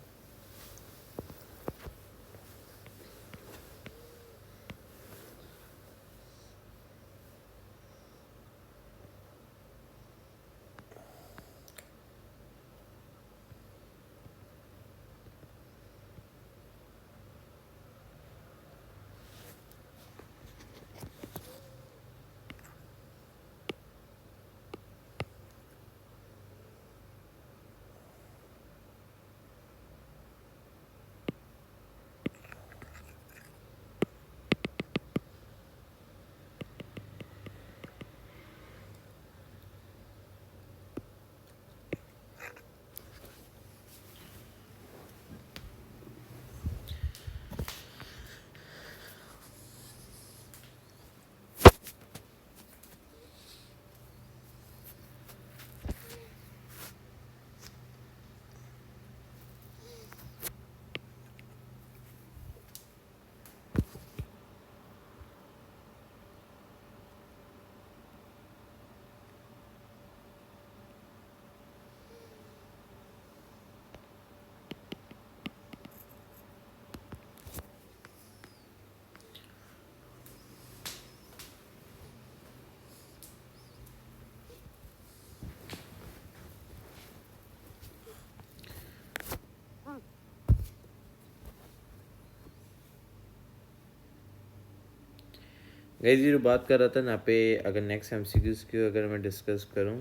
गाइस ये जो बात कर रहा था ना पे, अगर नेक्स्ट एमसीक्यूज की अगर मैं डिस्कस करूं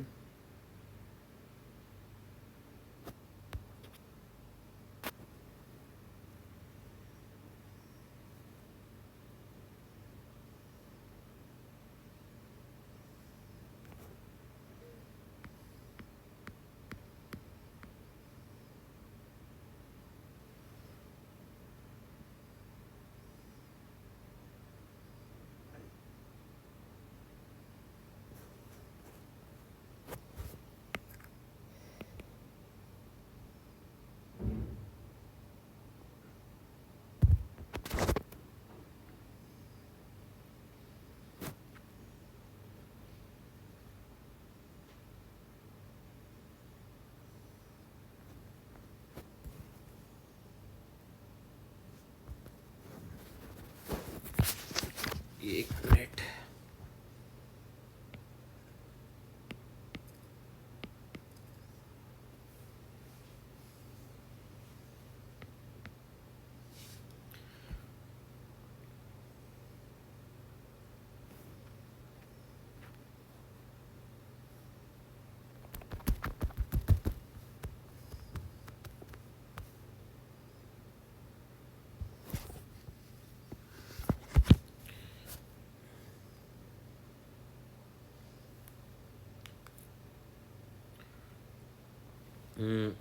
एक मिनट।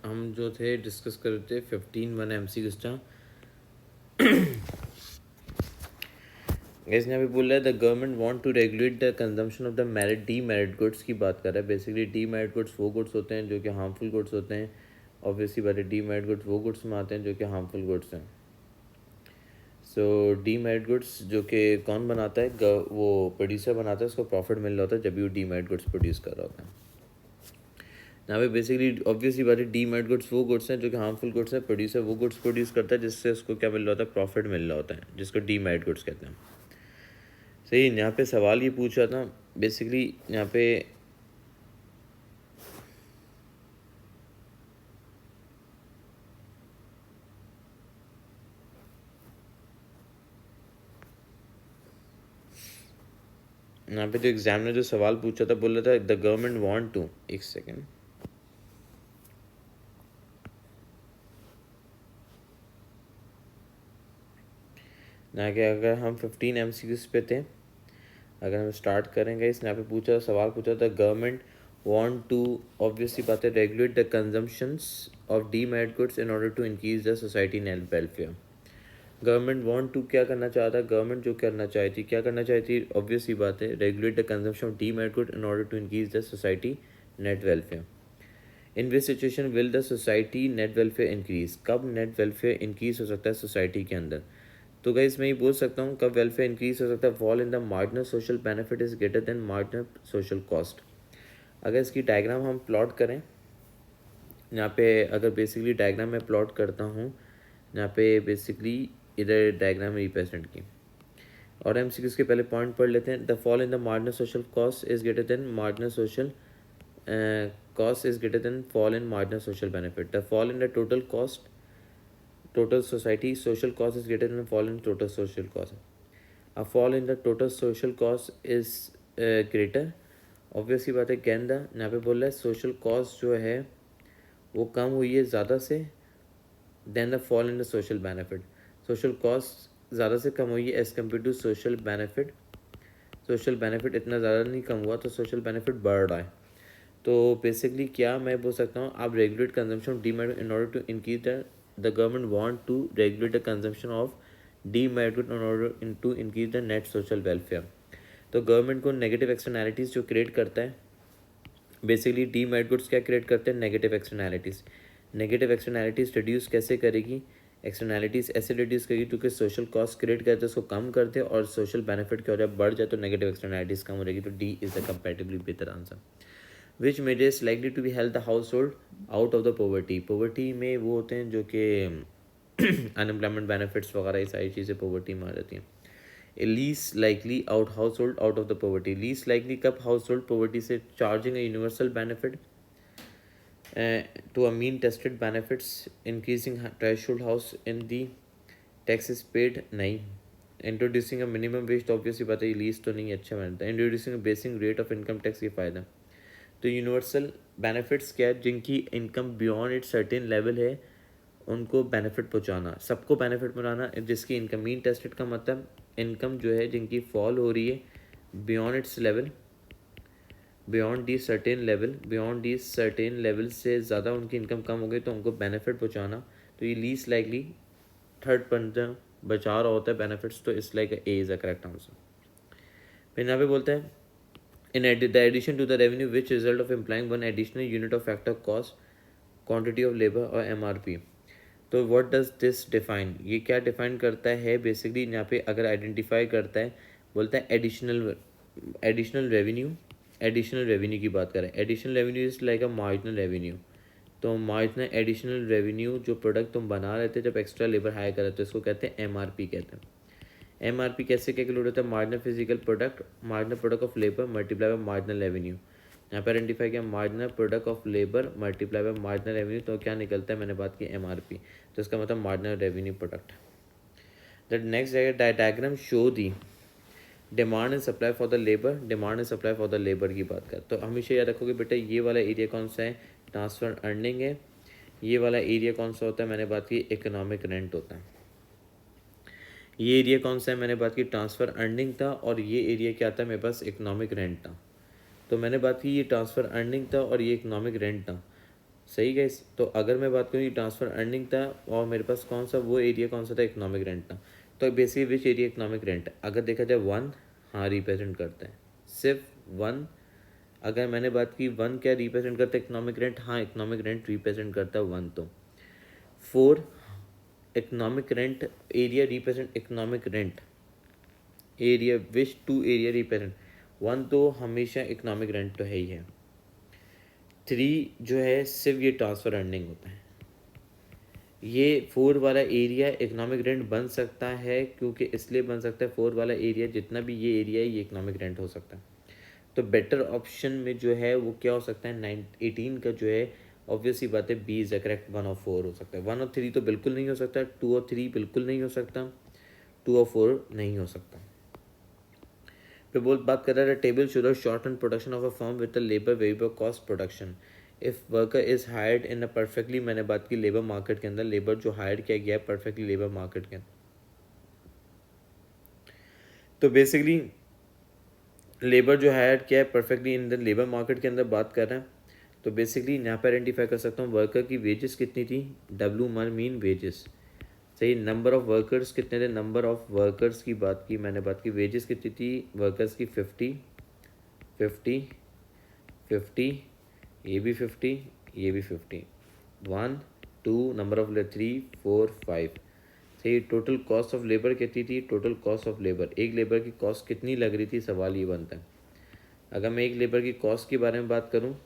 हम जो थे डिस्कस कर रहे थे 15 एमसीक्यूज था। इसने अभी बोल रहा है the government want to regulate the consumption of the merit demerit goods की बात कर रहा है। बेसिकली डी मैरिड गुड्स वो गुड्स होते हैं जो कि हार्मफुल गुड्स होते हैं। ऑब्वियसली बात है, डी मैरिड गुड्स वो गुड्स में आते हैं जो कि हार्मफुल गुड्स हैं। सो डी मैरिड गुड्स जो कि कौन बनाता है, वो प्रोड्यूसर बनाता है, उसको प्रॉफिट मिल रहा होता है जब भी वो डी मैरिड गुड्स प्रोड्यूस कर रहा होता है। यहाँ पे बेसिकली ऑब्वियसली बात है, डी मैरिड गुड्स वो गुड्स हैं जो कि हार्मफुल गुड्स हैं। प्रोड्यूसर वो गुड्स प्रोड्यूस करता है जिससे उसको क्या मिल रहा होता है, प्रॉफिट मिल रहा होता है, जिसको डी मैरिड गुड्स कहते हैं। सही। यहाँ पे सवाल ये पूछ रहा था बेसिकली यहाँ पे यहाँ पे जो एग्जाम ने जो सवाल पूछा था, बोल रहा था द गवर्नमेंट वांट टू, एक सेकेंड, ना कि अगर हम 15 MCQs पे थे, अगर हम स्टार्ट करेंगे, इसने यहाँ पे पूछा, सवाल पूछा था गवर्नमेंट वांट टू, ऑब्वियसली बात है, regulate the consumptions of demerit goods in order to increase the society net welfare. Government want to क्या करना चाहता है, गवर्नमेंट जो करना चाहती, क्या करना चाहती, ऑब्वियसली बात है, regulate the consumption of demerit good in order to increase the society net welfare. In which situation will the society net welfare increase, कब नेट वेलफेयर इंक्रीज हो सकता है सोसाइटी के अंदर। तो गाइस मैं ये बोल सकता हूँ कब वेलफेयर इंक्रीज हो सकता है, fall in the marginal social benefit is greater than marginal social cost. अगर इसकी डायग्राम हम प्लॉट करें, यहाँ पे अगर बेसिकली डायग्राम में प्लॉट करता हूँ, यहाँ पे बेसिकली इधर डायग्राम रिप्रेजेंट की, और MCQs के पहले पॉइंट पढ़ लेते हैं। The fall in the marginal social cost is greater than marginal social cost is greater than fall in marginal social benefit. The fall in the total cost, total society social cost is greater than fall in total social cost. A fall in the total social cost is greater, obviously बात है, गेंदा यहाँ पे बोल रहा है social cost जो है वो कम हुई है ज़्यादा से, then the fall in the social benefit, social cost ज़्यादा से कम हुई है as compare to social benefit, social benefit इतना ज़्यादा नहीं कम हुआ, तो सोशल बेनिफिट बढ़ रहा है। तो बेसिकली क्या मैं बोल सकता हूँ, आप regulate consumption of demerit in order to increase the government want to regulate the consumption of demerit in order to increase the net social welfare. तो गवर्नमेंट को नेगेटिव एक्सटर्नैलिटीज़ जो क्रिएट करता है, बेसिकली डीमैट गुड्स क्या create करते हैं, negative externalities. Negative externalities reduce कैसे करेगी, एक्सटर्नैलिटीज़ ऐसे रिड्यूस करेगी क्योंकि सोशल कॉस्ट क्रिएट करते हैं उसको कम करते हैं, और सोशल बेनिफिट क्या हो जाए, बढ़ जाए, तो नेगेटिव एक्सटर्नैलिटीज़ कम हो जाएगी। तो डी इज़ द कंपैरेटिवली बेहतर answer. Which measures likely to be help the household out of the poverty, poverty में वो होते हैं जो कि अनएम्प्लॉयमेंट बेनिफिट्स वगैरह, ये सारी चीज़ें पॉवर्टी में आ जाती हैं। Least likely out house hold out of the poverty, least likely कब हाउस होल्ड पॉवर्टी से, charging a universal benefit to a mean tested benefits, increasing threshold house in the taxes paid, नहीं, introducing a minimum wage, तो obviously बात है lease तो नहीं अच्छा बनता, introducing a basic rate of income tax, ये फ़ायदा। तो यूनिवर्सल बेनिफिट्स क्या है, जिनकी income beyond it certain level है उनको बेनिफिट पहुंचाना, सबको बेनिफिट पहुंचाना, जिसकी इनकम मीन टेस्टेड का मतलब इनकम जो है जिनकी फॉल हो रही है beyond it's level, beyond the certain level, beyond the certain level से ज़्यादा उनकी इनकम कम हो गई तो उनको बेनिफिट पहुंचाना। तो ये लीस्ट लाइकली थर्ड पंजा बचा रहा होता है बेनिफिट्स, तो इस like A is a correct answer. फिर यहाँ पे बोलते हैं in the addition to the revenue which result of employing one additional unit of factor cost quantity of labour और MRP। तो व्हाट डज दिस डिफाइन, ये क्या डिफाइन करता है, बेसिकली यहाँ पे अगर आइडेंटिफाई करता है, बोलता है एडिशनल रेवेन्यू, एडिशनल रेवेन्यू की बात करें, additional revenue is like a marginal revenue. तो मार्जिनल एडिशनल रेवेन्यू जो प्रोडक्ट तुम बना रहे थे जब एक्स्ट्रा लेबर हायर कर रहे थे, इसको कहते हैं MRP कहते हैं। MRP कैसे कैलकुलेट होता है, marginal physical product, marginal product of labour multiply by marginal revenue. यहाँ पर आइडेंटिफाई किया marginal product of labour multiply by marginal revenue, तो क्या निकलता है, मैंने बात की MRP, तो इसका मतलब marginal revenue product. The next diagram show the demand and supply for the labour, demand and supply for the labour की बात कर, तो हमेशा याद रखोगे बेटा ये वाला एरिया कौन सा है, ट्रांसफर अर्निंग है, ये वाला एरिया कौन सा होता है, मैंने बात की इकोनॉमिक रेंट होता है। ये एरिया कौन सा है, मैंने बात की ट्रांसफ़र अर्निंग था, और ये एरिया क्या था मेरे पास, इकोनॉमिक रेंट था। तो मैंने बात की ये ट्रांसफ़र अर्निंग था और ये इकोनॉमिक रेंट था, सही गाइस। तो अगर मैं बात करूँ ये ट्रांसफ़र अर्निंग था और मेरे पास कौन सा वो एरिया कौन सा था, इकोनॉमिक रेंट था। तो basically which area economic rent, अगर देखा जाए 1, हाँ रिप्रेजेंट करता है, सिर्फ 1। अगर मैंने बात की 1 क्या रिप्रेजेंट करता है, इकोनॉमिक रेंट, हाँ इकोनॉमिक रेंट रिप्रेजेंट करता है 1। तो 4 economic rent area represent economic rent area which two area represent 1, तो हमेशा इकोनॉमिक रेंट तो है ही है। 3 जो है सिर्फ ये ट्रांसफ़र अर्निंग होता है। ये 4 वाला एरिया इकोनॉमिक रेंट बन सकता है, क्योंकि इसलिए बन सकता है 4 वाला एरिया जितना भी ये एरिया है ये इकोनॉमिक रेंट हो सकता है। तो बेटर ऑप्शन में जो है वो क्या हो सकता है, 18 का जो है ऑब्वियसली बात है बी इज़ द करेक्ट, 1 और 4 हो सकता है। 1 और 3 तो बिल्कुल नहीं हो सकता, 2 और 3 बिल्कुल नहीं हो सकता, 2 और 4 नहीं हो सकता। पे बात कर रहा है table show the short and production of a form with the labour weber cost production if worker is hired in a perfectly, मैंने बात की लेबर मार्केट के अंदर, लेबर जो हायर किया गया है परफेक्टली लेबर मार्केट के अंदर, तो बेसिकली लेबर जो हायर किया है perfectly in the labour market के अंदर बात कर रहे हैं, तो बेसिकली यहाँ पर आइडेंटिफाई कर सकता हूँ वर्कर की वेजेस कितनी थी, डब्ल्यू मीन वेजेस, सही। नंबर ऑफ वर्कर्स कितने थे, नंबर ऑफ वर्कर्स की बात की मैंने, बात की वेजेस कितनी थी वर्कर्स की 50 50 50, ये भी 50, ये भी 50, 1 2, नंबर ऑफ 3 4 5, सही। टोटल कॉस्ट ऑफ लेबर कितनी थी, टोटल कॉस्ट ऑफ लेबर, एक लेबर की कॉस्ट कितनी लग रही थी, सवाल ये बनता है। अगर मैं एक लेबर की कॉस्ट के बारे में बात करूँ,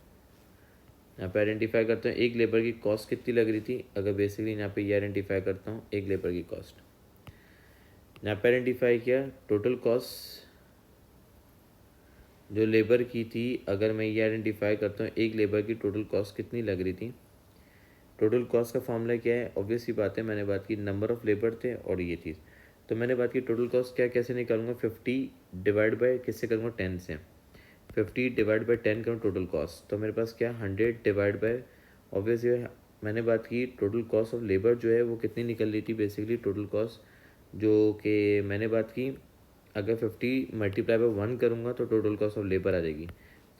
यहाँ पे आइडेंटिफाई करता हूँ एक लेबर की कॉस्ट कितनी लग रही थी, अगर बेसिकली यहाँ पे ये आइडेंटिफाई करता हूँ एक लेबर की कॉस्ट, यहाँ पे आइडेंटिफाई किया टोटल कॉस्ट जो लेबर की थी, अगर मैं ये आइडेंटिफाई करता हूँ एक लेबर की टोटल कॉस्ट कितनी लग रही थी। टोटल कॉस्ट का फॉर्मूला क्या है, ऑब्वियस सी बात है, मैंने बात की नंबर ऑफ लेबर थे और ये चीज़, तो मैंने बात की टोटल कॉस्ट क्या कैसे निकालूंगा, 50 डिवाइड बाय किससे करूँगा, 10 से, 50 डिवाइड बाय 10 करूँ टोटल कॉस्ट, तो मेरे पास क्या 100 डिवाइड बाय, ऑब्वियस मैंने बात की टोटल कॉस्ट ऑफ लेबर जो है वो कितनी निकल रही थी, बेसिकली टोटल कॉस्ट जो कि मैंने बात की, अगर 50 मल्टीप्लाई बाय 1 करूँगा तो टोटल कॉस्ट ऑफ लेबर आ जाएगी,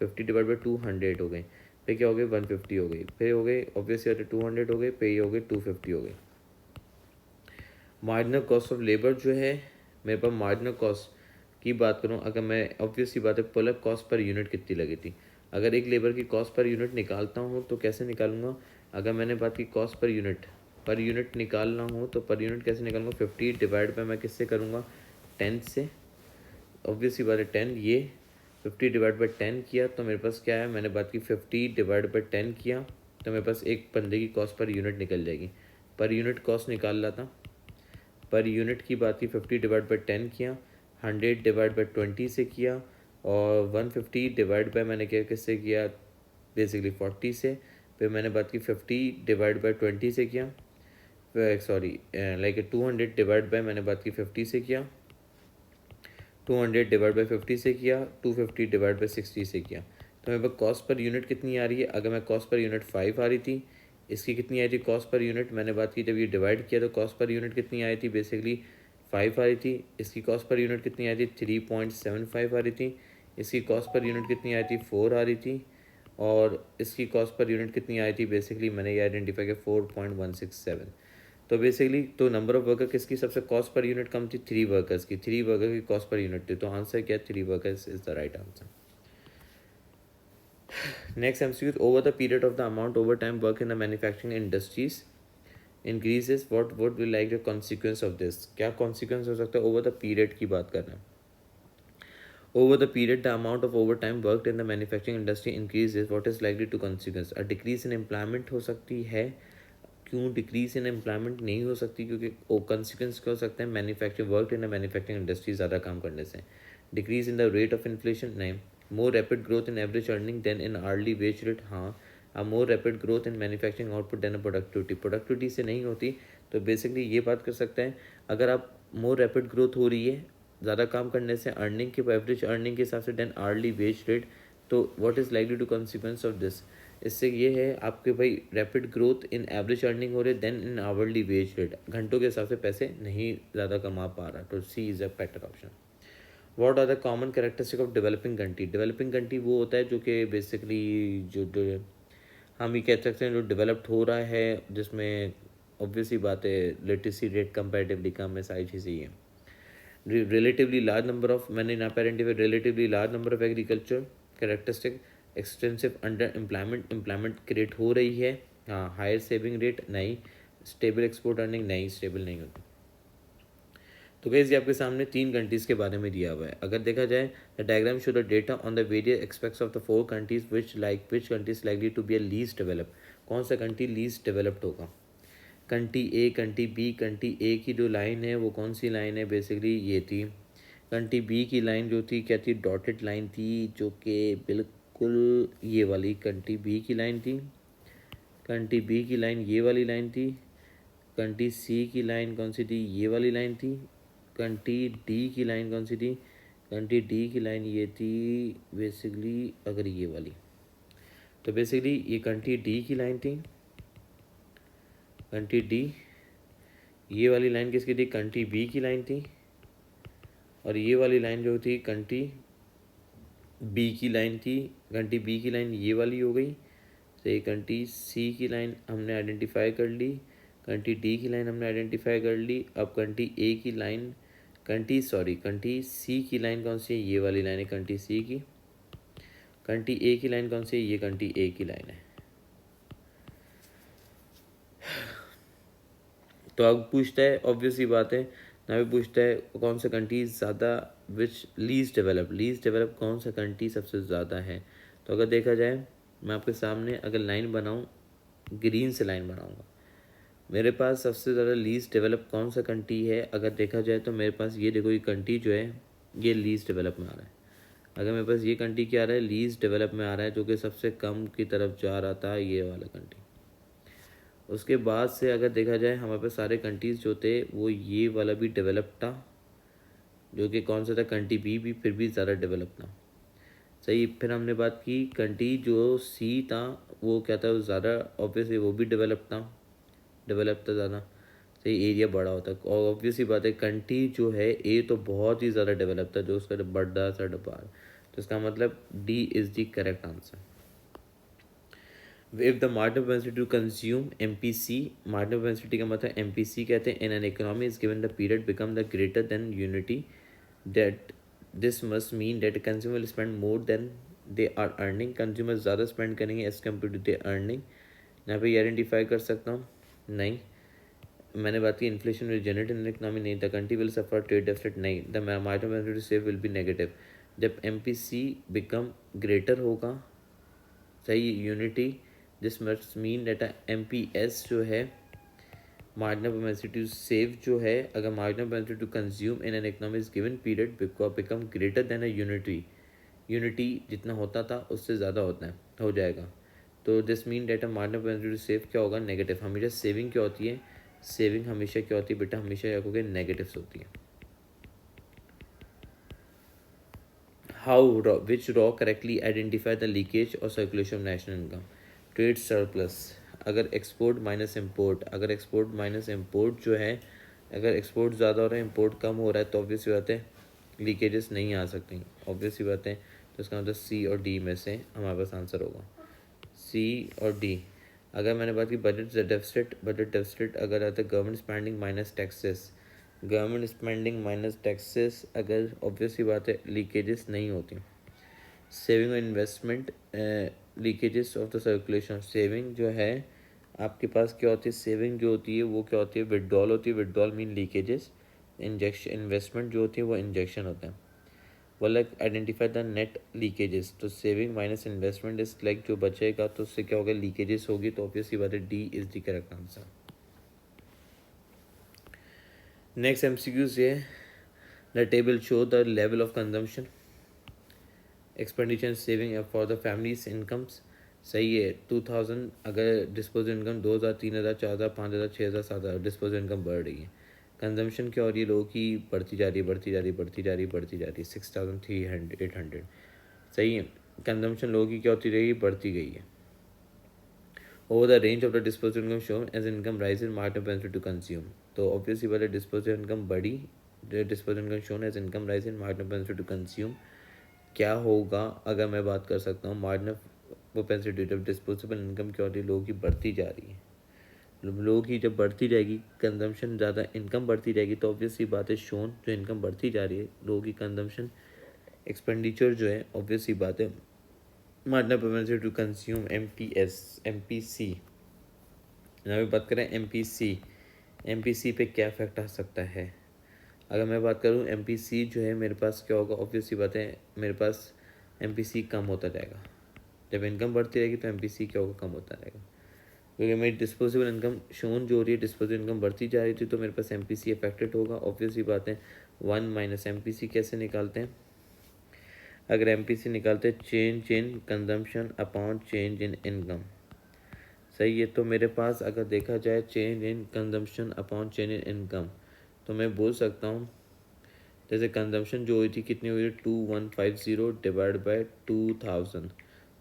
50 डिवाइड बाई 200 हो गई, फिर क्या हो गई 150 हो गई, फिर हो गई ऑब्वियसली 200 हो गई, फिर ये हो गई 250 हो गई। मार्जिनल कॉस्ट ऑफ लेबर जो है मेरे पास, मार्जिनल कॉस्ट की बात करूँ, अगर मैं ऑब्वियस सी बात है पुलअप कॉस्ट पर यूनिट कितनी लगी थी, अगर एक लेबर की कॉस्ट पर यूनिट निकालता हूँ तो कैसे निकालूंगा, अगर मैंने बात की कॉस्ट पर यूनिट निकालना हो तो पर यूनिट कैसे निकालूंगा, 50 डिवाइड बाय मैं किससे करूँगा 10 से, ऑब्वियसली बात है 10, ये 50 डिवाइड बाई 10 किया तो मेरे पास क्या है, मैंने बात की 50 डिवाइड बाई 10 किया तो मेरे पास एक बंदे की कॉस्ट पर यूनिट निकल जाएगी, पर यूनिट कॉस्ट निकाल रहा था, पर यूनिट की बात की 50 डिवाइड बाई 10 किया, 100 डिवाइड बाई 20 से किया, और 150 डिवाइड बाई मैंने क्या किससे किया, बेसिकली 40 से, फिर मैंने बात की 50 डिवाइड बाई 20 से किया, सॉरी लाइक 200 डिवाइड बाई मैंने बात की 50 से किया, 200 डिवाइड बाई 50 से किया, 250 डिवाइड बाई 60 से किया, तो मेरे पास कॉस्ट पर यूनिट कितनी आ रही है, अगर मैं कॉस्ट पर यूनिट 5 आ रही थी, इसकी कितनी आई थी कॉस्ट पर यूनिट, मैंने बात की जब ये डिवाइड किया तो कॉस्ट पर यूनिट कितनी आई थी, बेसिकली 5 आ रही थी, इसकी कॉस्ट पर यूनिट कितनी आई थी 3.75 आ रही थी, इसकी कॉस्ट पर यूनिट कितनी आई थी 4 आ रही थी, और इसकी कॉस्ट पर यूनिट कितनी आई थी, बेसिकली मैंने ये आइडेंटिफाई किया 4.167, तो बेसिकली तो नंबर ऑफ वर्कर किसकी सबसे कॉस्ट पर यूनिट कम थी, 3 वर्कर्स की, 3 वर्कर की कॉस्ट पर यूनिट थी, तो आंसर क्या 3 workers is the right answer. Next MCQ, over the period of the amount over time work in the manufacturing industries increases, what would be like the consequence of this, क्या consequence हो सकता है, over the period की बात कर रहे हैं, over the period the amount of overtime worked in the manufacturing industry increases, what is likely to consequence, a decrease in employment हो सकती है, क्यों डिक्रीज इन एम्प्लॉयमेंट नहीं हो सकती, क्योंकि वो कंसिक्वेंस क्या हो सकता है, manufacturing work in manufacturing industry ज़्यादा काम करने से, decrease in the rate of inflation नहीं, more rapid growth in average earning than in early wage rate, हाँ, a more rapid growth in manufacturing output than productivity से नहीं होती, तो बेसिकली ये बात कर सकते हैं, अगर आप मोर रैपिड ग्रोथ हो रही है ज़्यादा काम करने से अर्निंग के एवरेज अर्निंग के हिसाब से देन अर्ली वेज रेट, तो what is likely to consequence of this, इससे ये है आपके भाई rapid growth in average earning हो रही है then in hourly wage rate, घंटों के हिसाब से पैसे नहीं ज़्यादा कमा पा रहा, तो सी is a better option. What are the common characteristic of developing country, developing country वो होता है जो कि बेसिकली जो हम ये कह सकते हैं जो डेवलप्ड हो रहा है, जिसमें ऑब्वियसली बात है लिटरेसी रेट कंपैरेटिवली कम है, सारी चीज़ें ही हैं, relatively large number of, मैंने यहाँ पर identify relatively large number of agriculture characteristic, extensive under employment create हो रही है, हाँ, हायर सेविंग रेट नहीं, स्टेबल एक्सपोर्ट अर्निंग नहीं, स्टेबल नहीं होती, तो गाइस ये आपके सामने 3 कंट्रीज़ के बारे में दिया हुआ है, अगर देखा जाए the diagram show the data on the various aspects of the 4 countries which countries likely to be a least develop, कौन सा कंट्री लीस्ट डेवलप्ड होगा, country A, country B, country A की जो लाइन है वो कौन सी लाइन है, basically ये थी, कंट्री बी की लाइन जो थी क्या थी, डॉटेड लाइन थी, जो कि बिल्कुल ये वाली कंट्री बी की लाइन थी, कंट्री बी की लाइन ये वाली लाइन थी, कंट्री सी की लाइन कौन सी थी, ये वाली लाइन थी, कंट्री डी की लाइन कौन सी थी, कंट्री डी की लाइन ये थी बेसिकली, अगर ये वाली, तो बेसिकली ये कंट्री डी की लाइन थी। कंट्री डी, ये वाली लाइन किसकी थी? कंट्री बी की लाइन थी। और ये वाली लाइन जो थी कंट्री बी की लाइन थी। कंट्री बी की लाइन ये वाली हो गई। तो ये कंट्री सी की लाइन हमने आइडेंटिफाई कर ली, कंट्री डी की लाइन हमने आइडेंटिफाई कर ली। अब कंट्री ए की लाइन, कंट्री सी की लाइन कौन सी है? ये वाली लाइन है कंट्री सी की। कंट्री ए की लाइन कौन सी है? ये कंट्री ए की लाइन है। तो अब पूछता है, ऑब्वियस ही बात है ना, भी पूछता है कौन सा कंट्री ज़्यादा, विच लीस्ट डेवलप कौन सा कंट्री सबसे ज़्यादा है। तो अगर देखा जाए, मैं आपके सामने अगर लाइन बनाऊँ, ग्रीन से लाइन बनाऊँगा, मेरे पास सबसे ज़्यादा लीस्ट डेवलप कौन सा कंट्री है अगर देखा जाए, तो मेरे पास ये देखो, ये कंट्री जो है ये लीस्ट डेवलप में आ रहा है। अगर मेरे पास ये कंट्री क्या आ रहा है? लीस्ट डेवलप में आ रहा है, जो कि सबसे कम की तरफ जा रहा था, ये वाला कंट्री। उसके बाद से अगर देखा जाए, हमारे पास सारे कंट्रीज़ जो थे वो ये वाला भी डेवलप था, जो कि कौन सा था? कंट्री बी भी फिर भी ज़्यादा डेवलप था। सही। फिर हमने बात की कंट्री जो सी था वो क्या था? वो ज़्यादा, ऑब्वियसली वो भी डेवलप था ज़्यादा। सही, एरिया बड़ा होता है। और ऑब्वियसली बात है, कंट्री जो है ए तो बहुत ही ज़्यादा डेवलप था, जो उसका बड़ा सा डब्बा। तो इसका मतलब D is the correct answer. If the marginal propensity to consume MPC, marginal propensity का मतलब MPC कहते हैं, in an economy is given the period become the greater than unity, that this must mean that consumer will spend more than they are earning. Consumer ज़्यादा spend करेंगे as compare to they earning. यहाँ पे identify कर सकता हूँ? नहीं। मैंने बात की inflation will generate in economy, नहीं। The country will suffer trade deficit, नहीं। The marginal propensity to save will be negative. जब MPC बिकम ग्रेटर होगा, सही, unity, this must mean that MPS जो है, मार्जिनल प्रोपेंसिटी टू सेव जो है, अगर marginal propensity to consume in an economic given period become greater than a unity जितना होता था उससे ज़्यादा होता है, हो जाएगा। तो this mean that marginal propensity to save क्या होगा? नेगेटिव। हमेशा सेविंग क्या होती है? सेविंग हमेशा क्या होती है बेटा? हमेशा क्या होगी? नेगेटिव्स होती है। हाउ, विच रॉ करेक्टली आइडेंटिफाई द लीकेज और circulation of national income? Trade surplus, अगर एक्सपोर्ट माइनस इम्पोर्ट, अगर एक्सपोर्ट माइनस इम्पोर्ट जो है, अगर एक्सपोर्ट ज़्यादा हो रहा है, इम्पोर्ट कम हो रहा है, तो ऑब्वियस सी बात है लीकेजेस नहीं आ सकती, ऑब्वियस सी बात है। तो इसका मतलब C और D में से हमारे पास आंसर होगा C और D। अगर मैंने बात की बजट डेफिसिट अगर आता है गवर्नमेंट स्पेंडिंग माइनस टैक्सेस, अगर ऑब्वियस सी बात है लीकेजेस नहीं होती। सेविंग और investment, leakages of the circulation, saving जो है आपके पास क्या होती है? सेविंग जो होती है वो क्या होती है? विड्रॉल होती है। Withdrawal mean leakages. Injection, investment जो होती है वो इंजेक्शन होता है। Like identify the net leakages, तो saving minus investment is like जो बचेगा तो उससे क्या होगा? लीकेजेस होगी। तो ऑब्वियसली बात है D is the correct answer. Next MCQ ये, the table show the level of consumption, expenditure saving for the families incomes. सही है। 2000 अगर डिस्पोजल इनकम 2000, 3000, 4000, 5000, 6000, 7000, डिस्पोजल इनकम बढ़ रही है। कंजम्पशन क्या हो रही है? लोगों की बढ़ती जा रही है 6300, 800। सही है। कंजम्पशन लोगों की क्या होती रहेगी? बढ़ती गई है। Over the range of the disposal income shown as income rise in marginal propensity to consume, तो ऑब्वियसली बात है डिस्पोजल इनकम बढ़ी, disposal income shown as income rise in marginal propensity to consume क्या होगा? अगर मैं बात कर सकता हूँ मार्जिनल प्रोपेंसिटी जब डिस्पोजेबल इनकम क्या होती है? लोगों की बढ़ती जा रही है। लोगों की जब बढ़ती जाएगी, कंजम्पशन ज़्यादा, इनकम बढ़ती जाएगी, तो ऑब्वियसली बात है शोन, जो इनकम बढ़ती जा रही है, लोगों की कंजम्पशन, एक्सपेंडिचर जो है, ऑब्वियसली बात है marginal propensity to consume MPC। यहाँ पे बात करें MPC पे क्या इफेक्ट आ सकता है? अगर मैं बात करूँ MPC जो है मेरे पास क्या होगा? ऑब्वियसली बात है मेरे पास MPC कम होता जाएगा। जब इनकम बढ़ती रहेगी तो MPC क्या होगा? कम होता रहेगा। क्योंकि मेरी डिस्पोजेबल इनकम शोन जो हो रही है, डिस्पोजेबल इनकम बढ़ती जा रही थी, तो मेरे पास MPC अफेक्टेड होगा। ऑब्वियसली बात है 1 माइनस MPC कैसे निकालते हैं? अगर MPC निकालते हैं change in consumption upon change in income. सही है। तो मेरे पास अगर देखा जाए change in consumption upon change in income, तो मैं बोल सकता हूँ जैसे कंजम्पशन जो हुई थी कितनी हुई, 2150 डिवाइड बाई 2000,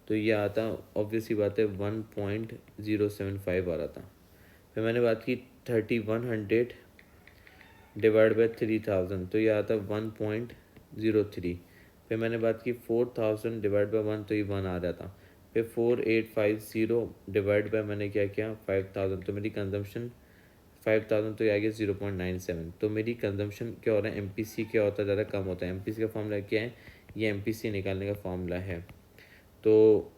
तो ये आता ऑब्वियसली बात है 1.075 आ रहा था। फिर मैंने बात की 3100 डिवाइड बाई 3000, तो ये आता 1.03। फिर मैंने बात की 4000 डिवाइड बाई 1, तो ये 1 आ रहा था। फिर 4850 डिवाइड बाई मैंने क्या किया 5000, तो मेरी कंजम्पशन 5000, तो ये आ गया 0.97। तो मेरी कंजम्पशन क्या हो रहा है, MPC क्या होता है, ज़्यादा कम होता है। MPC का फॉर्मूला क्या है, ये MPC निकालने का फॉर्मूला है। तो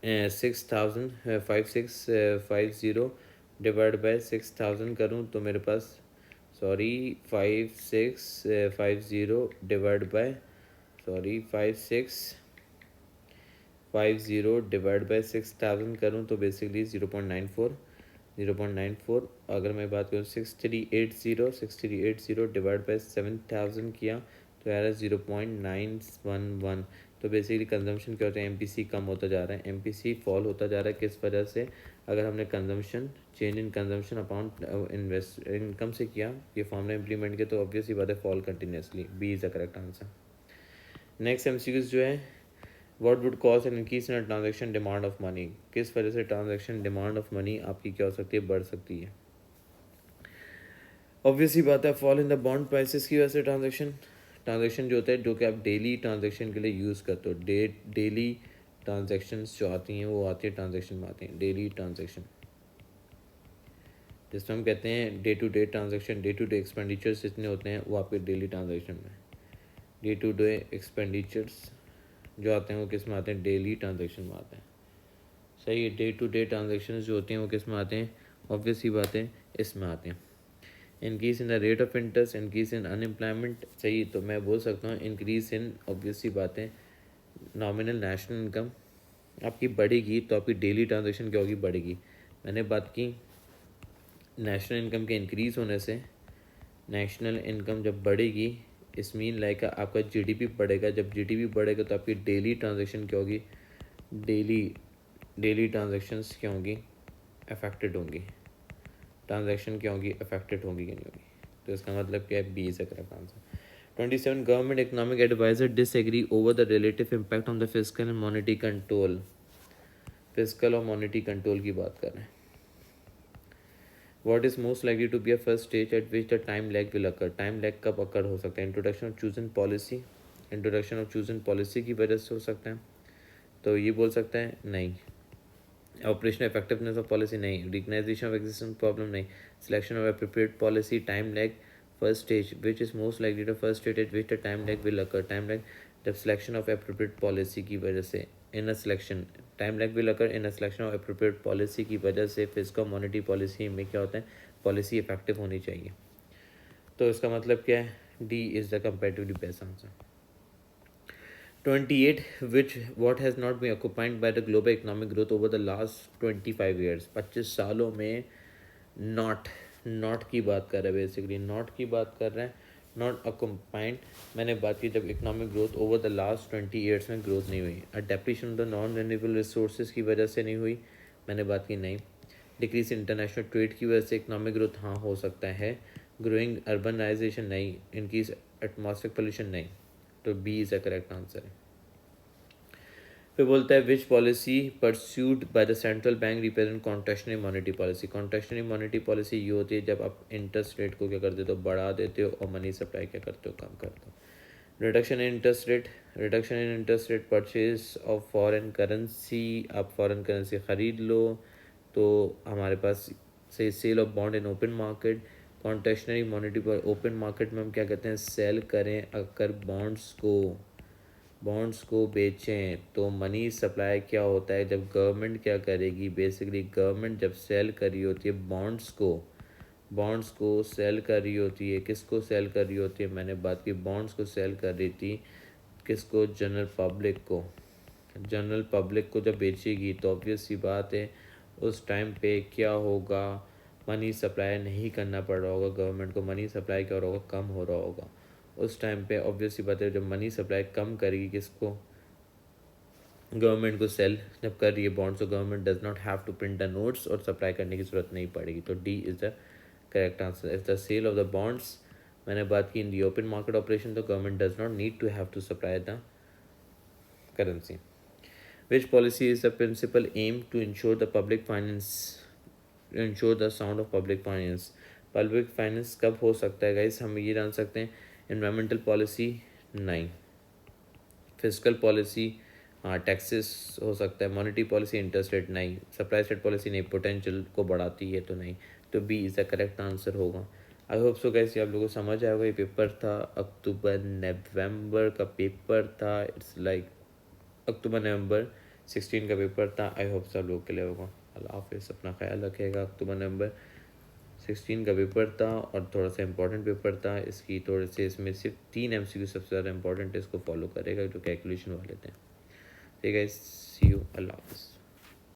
5650 डिवाइड बाई 6000 करूँ तो मेरे पास 5650 डिवाइड बाई 6000 करूँ तो बेसिकली 0.94। अगर मैं बात करूँ 6380 डिवाइड बाई 7000 किया तो यार 0.911। तो बेसिकली कंजम्पशन क्या होता है, MPC कम होता जा रहा है। MPC फॉल होता जा रहा है किस वजह से, अगर हमने consumption change in consumption upon invest income से किया, ये फॉर्मूला इंप्लीमेंट किया, तो ऑब्वियसली बात है fall continuously. B is the correct answer. Next MCQs जो है, what would cause an increase in transaction demand of money, किस वजह से ट्रांजेक्शन डिमांड ऑफ मनी आपकी क्या हो सकती है, बढ़ सकती है। ऑब्वियसली बात है fall in the bond prices की वजह से ट्रांजेक्शन जो होता है, जो कि आप डेली ट्रांजेक्शन के लिए यूज़ करते हो, डेली ट्रांजेक्शन्स जो आती हैं वो आती है ट्रांजेक्शन में आती हैं, डेली ट्रांजेक्शन, जिसमें हम कहते हैं day to day transaction, day to day expenditures जितने होते हैं वो आपके डेली ट्रांजेक्शन में, डे टू डे एक्सपेंडिचर्स जो आते हैं वो किस में आते हैं, डेली ट्रांजेक्शन में आते हैं। सही है, डे टू डे ट्रांजेक्शन जो होते हैं वो किस में आते हैं, ऑब्वियसली बात है इसमें आते हैं। Increase in the rate of interest, increase in unemployment, सही, तो मैं बोल सकता हूँ इंक्रीज इन, ऑब्वियसली बात है नॉमिनल नेशनल इनकम आपकी बढ़ेगी, तो आपकी डेली ट्रांजेक्शन क्या होगी, बढ़ेगी। मैंने बात की नेशनल इनकम के इंक्रीज़ होने से, नेशनल इनकम जब बढ़ेगी इस मीन लाइक आपका GDP बढ़ेगा, जब GDP बढ़ेगा तो आपकी डेली ट्रांजेक्शन क्या होगी, डेली ट्रांजेक्शन्स क्या होंगी, अफेक्टेड होंगी, ट्रांजेक्शन क्या होंगी, अफेक्टेड होंगी कि नहीं होगी। तो इसका मतलब क्या है, B is the correct answer. 27 government economic adviser disagree over the relative impact on the fiscal and monetary control, fiscal और मॉनेटरी कंट्रोल की बात कर रहे हैं। What is most likely to be a first stage at which the time lag will occur? Time lag कब अकर हो सकता है, introduction of chosen policy, introduction of chosen policy की वजह से हो सकता है, तो ये बोल सकता है नहीं। ऑपरेशनल इफेक्टिवनेस ऑफ पॉलिसी नहीं, रिकग्नाइजेशन ऑफ एग्जिस्टिंग प्रॉब्लम नहीं, selection of appropriate policy, time lag, first stage which is most likely to first stage at which the time lag will occur, time lag जब selection of appropriate policy की वजह से, in a selection, time lag will occur in a selection of appropriate policy की वजह से physical monetary policy में क्या होता है, पॉलिसी इफेक्टिव होनी चाहिए। तो इसका मतलब क्या है, D is the comparatively best answer. 28 which what has not been occupied by the global economic growth over the last 25 years, 25 सालों में नॉट की बात कर रहे हैं, बेसिकली नॉट की बात कर रहे हैं, नॉट अकम्पाइंड। मैंने बात की जब economic growth over the last 20 years में ग्रोथ नहीं हुई, depreciation of the non renewable resources की वजह से नहीं हुई, मैंने बात की नहीं। डिक्रीज इंटरनेशनल ट्रेड की वजह से इकोनॉमिक ग्रोथ हाँ हो सकता है, ग्रोइंग अर्बनाइजेशन नहीं, इनक्रीज एटमॉस्फेरिक पोल्यूशन नहीं, तो B is the correct answer है। फिर बोलता है which policy pursued by the central bank represent contractionary monetary policy, contractionary monetary policy ये होती है जब आप इंटरेस्ट रेट को क्या कर देते हो, बढ़ा देते हो, और मनी सप्लाई क्या करते हो, कम करते हो। Reduction in interest rate, reduction in interest rate, purchase of foreign currency, आप फॉरेन करेंसी ख़रीद लो तो हमारे पास से sale of bond in open market, contractionary monetary open market में हम क्या कहते हैं, सेल करें अगर बॉन्ड्स को बेचें तो मनी सप्लाई क्या होता है, जब गवर्नमेंट क्या करेगी, बेसिकली गवर्नमेंट जब सेल कर रही होती है बॉन्ड्स को सेल कर रही होती है, किसको सेल कर रही होती है, मैंने बात की बॉन्ड्स को सेल कर रही थी किसको, जनरल पब्लिक को जब बेचेगी तो ऑब्वियस सी बात है उस टाइम पे क्या होगा, मनी सप्लाई नहीं करना पड़ रहा होगा गवर्नमेंट को, मनी सप्लाई क्या हो रहा होगा, कम हो रहा होगा। उस टाइम पे ऑब्वियसली बात है जब मनी सप्लाई कम करेगी किसको, गवर्नमेंट को सेल जब कर रही है बॉन्ड्स, तो government does not have to print the notes और सप्लाई करने की जरूरत नहीं पड़ेगी, तो D is the correct answer. If the sale of the bonds मैंने बात की in the open market operation, the government does not need to have to supply the currency. Which policy is the principal aim to ensure the public finance, ensure the sound of public finance? Public finance कब हो सकता है guys? हम ये जान सकते हैं. Environmental policy नहीं. फिजिकल पॉलिसी हाँ. टैक्सेस हो सकता है. मॉनेटरी पॉलिसी इंटरेस्ट रेट नहीं. सप्लाई साइड पॉलिसी नहीं. पोटेंशियल को बढ़ाती है तो नहीं. तो B is the correct answer होगा. आई होप सो गाइस, ये आप लोगों को समझ आएगा. ये पेपर था अक्टूबर नवंबर का पेपर था. इट्स लाइक अक्टूबर नवंबर 16 का पेपर था. आई होप सब लोग के लिए होगा. अल्लाह हाफिज़. अपना ख्याल रखिएगा. अक्टूबर नवंबर 16 का पेपर था और थोड़ा सा इंपॉर्टेंट पेपर था. इसकी थोड़े से इसमें सिर्फ 3 MCQ सबसे ज़्यादा इंपॉर्टेंट है. इसको फॉलो करेगा जो कैलकुलेशन वाले थे. ठीक है. सी यू. अल्लाह हाफिज़.